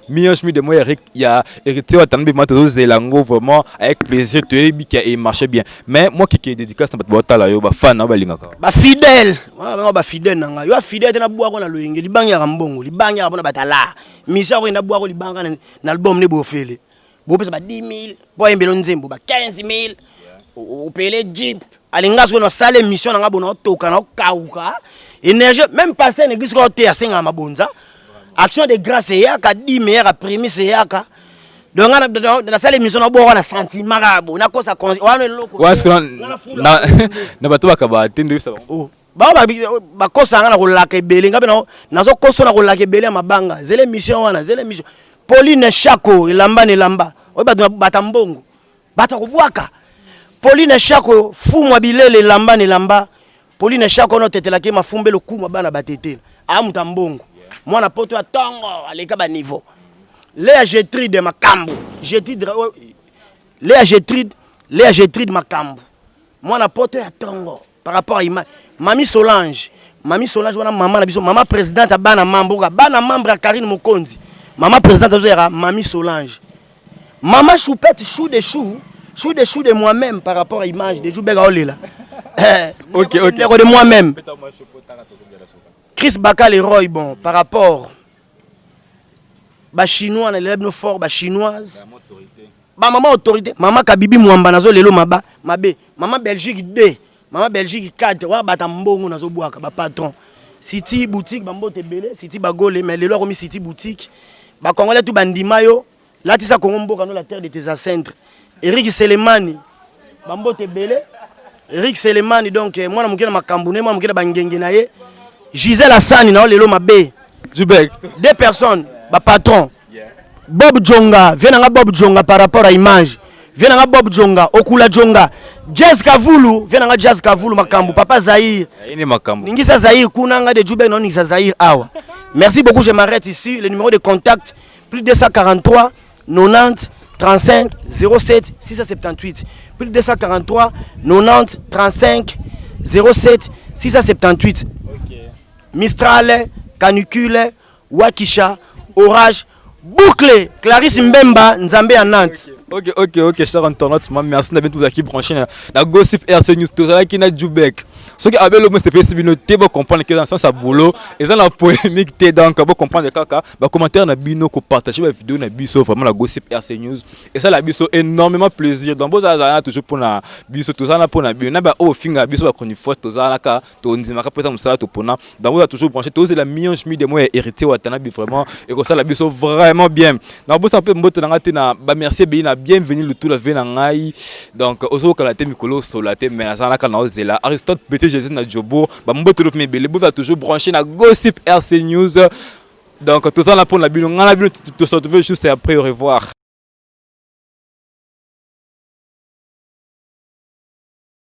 Millions mi des mots il y a hérité à tambi moi tous lango vraiment avec plaisir tu es qui a marché bien. Mais moi qui dédicace na bota la yo ba fan na ba lingaka. Ba fidèle. Ba fidèle nanga. Yo fidèle na bua ko na loyenge libanga mbongo, libanga bona batala. Mission ko na bua ko libanga na album ne bo fele. Vous avez 10 000, vous avez 15 000, vous payez le jeep. Alinga sur nos salles émission, on a bon toka na kauka. Énergie même passer l'église côté à 5 mabonza. Action de grâce ya ka 10 meilleurs à prémisse ya ka. Donc dans la salle émission on a sentiment rabo, na ko ça on loko. Ouais, est-ce que na bato bakaba tende ça. Ba ko sanga na ko la ke bele ngabe na zo ko so na ko la ke bele mabanga. Zele mission wana, zele mission. Pauline Chako ilamba ne lamba. Batambongo batakubwaka Pauline Chako fumwa bilele lamba ne lamba. Pauline Chako no tetelaki mafumbe lo kuma bana batetela amutambongo mwana poto ya tongo aleka ba niveau Léa Gétrude makambo Léa Gétrude makambo mwana poto ya tongo par rapport à image Mami Solange wana maman na biso maman présidente bana membre ya Karine Mokonzi maman présidente azera Mami Solange Maman Choupette chou de moi-même par rapport à l'image de Djubek Olela. Ok. De moi-même. Chris Bakal et Roy, bon, par rapport. Ba chinois, les lèvres forts, ba chinoise. Ba maman autorité. Maman Kabibi Mwamba nazo lelo mabe. Maman Belgique 2. Maman Belgique 4. Wa batambongo nazo boaka ba patron. City boutique bambo tebele, City bagole mais lelo komi City boutique. Ba congolais tout bandima yo. Là, tu sais qu'on la terre de tes ancêtres. Eric Selemani, Bambo Tebele. Eric Selemani, donc, moi, je suis Makambouné, moi, je suis Bangenginaye. Gisèle Hassani, na lelo mabe. Djubek. 2 personnes, ba patron. Bob Djonga, viens Bob Djonga par rapport à l'image. Viens Bob Djonga, Okula Djonga. Jazz Kavulu, viens Jazz Kavulu, Makambu, Papa Zahir. Ningisa Zahir, Kunanga de Djubek, non, Ningisa Zahir, awa. Merci beaucoup, je m'arrête ici. Le numéro de contact, plus 243 90 35 07 678. Plus 243 90 35 07 678. Mistral, canicule, Wakisha, orage, bouclé. Clarisse Mbemba, Nzambe à Nantes. Ok, cher internaute, merci d'avoir tout qui branché la Gossip RC News, tout ça qui n'a Djubek. Ce qui a le mot c'est possible de comprendre que dans ce sens boulot et dans la polémique t'es donc pour comprendre le caca bah commentaire na bino ko partager la vidéo na biso vraiment la Gossip RC News et ça la biso énormément plaisir donc vous avez toujours pour na biso tout ça na pour na bio na ba au finga biso ba koni fois tout ça na ka to ndima ka pesa musala to pona donc vous avez toujours branché tous la million de mois hérité watana bi vraiment et que ça la biso vraiment bien donc vous un peu mbote na ngati na ba merci bienvenue le tout la vie na ngai donc ozo kala te mikolo solate mais ça na ka na ozela Aristote Jésus na Djobo, bah mon botte mais belle, vous va toujours brancher na Gossip RC News. Donc tout ça là pour la bille, on a la bille, tout ça juste après au revoir.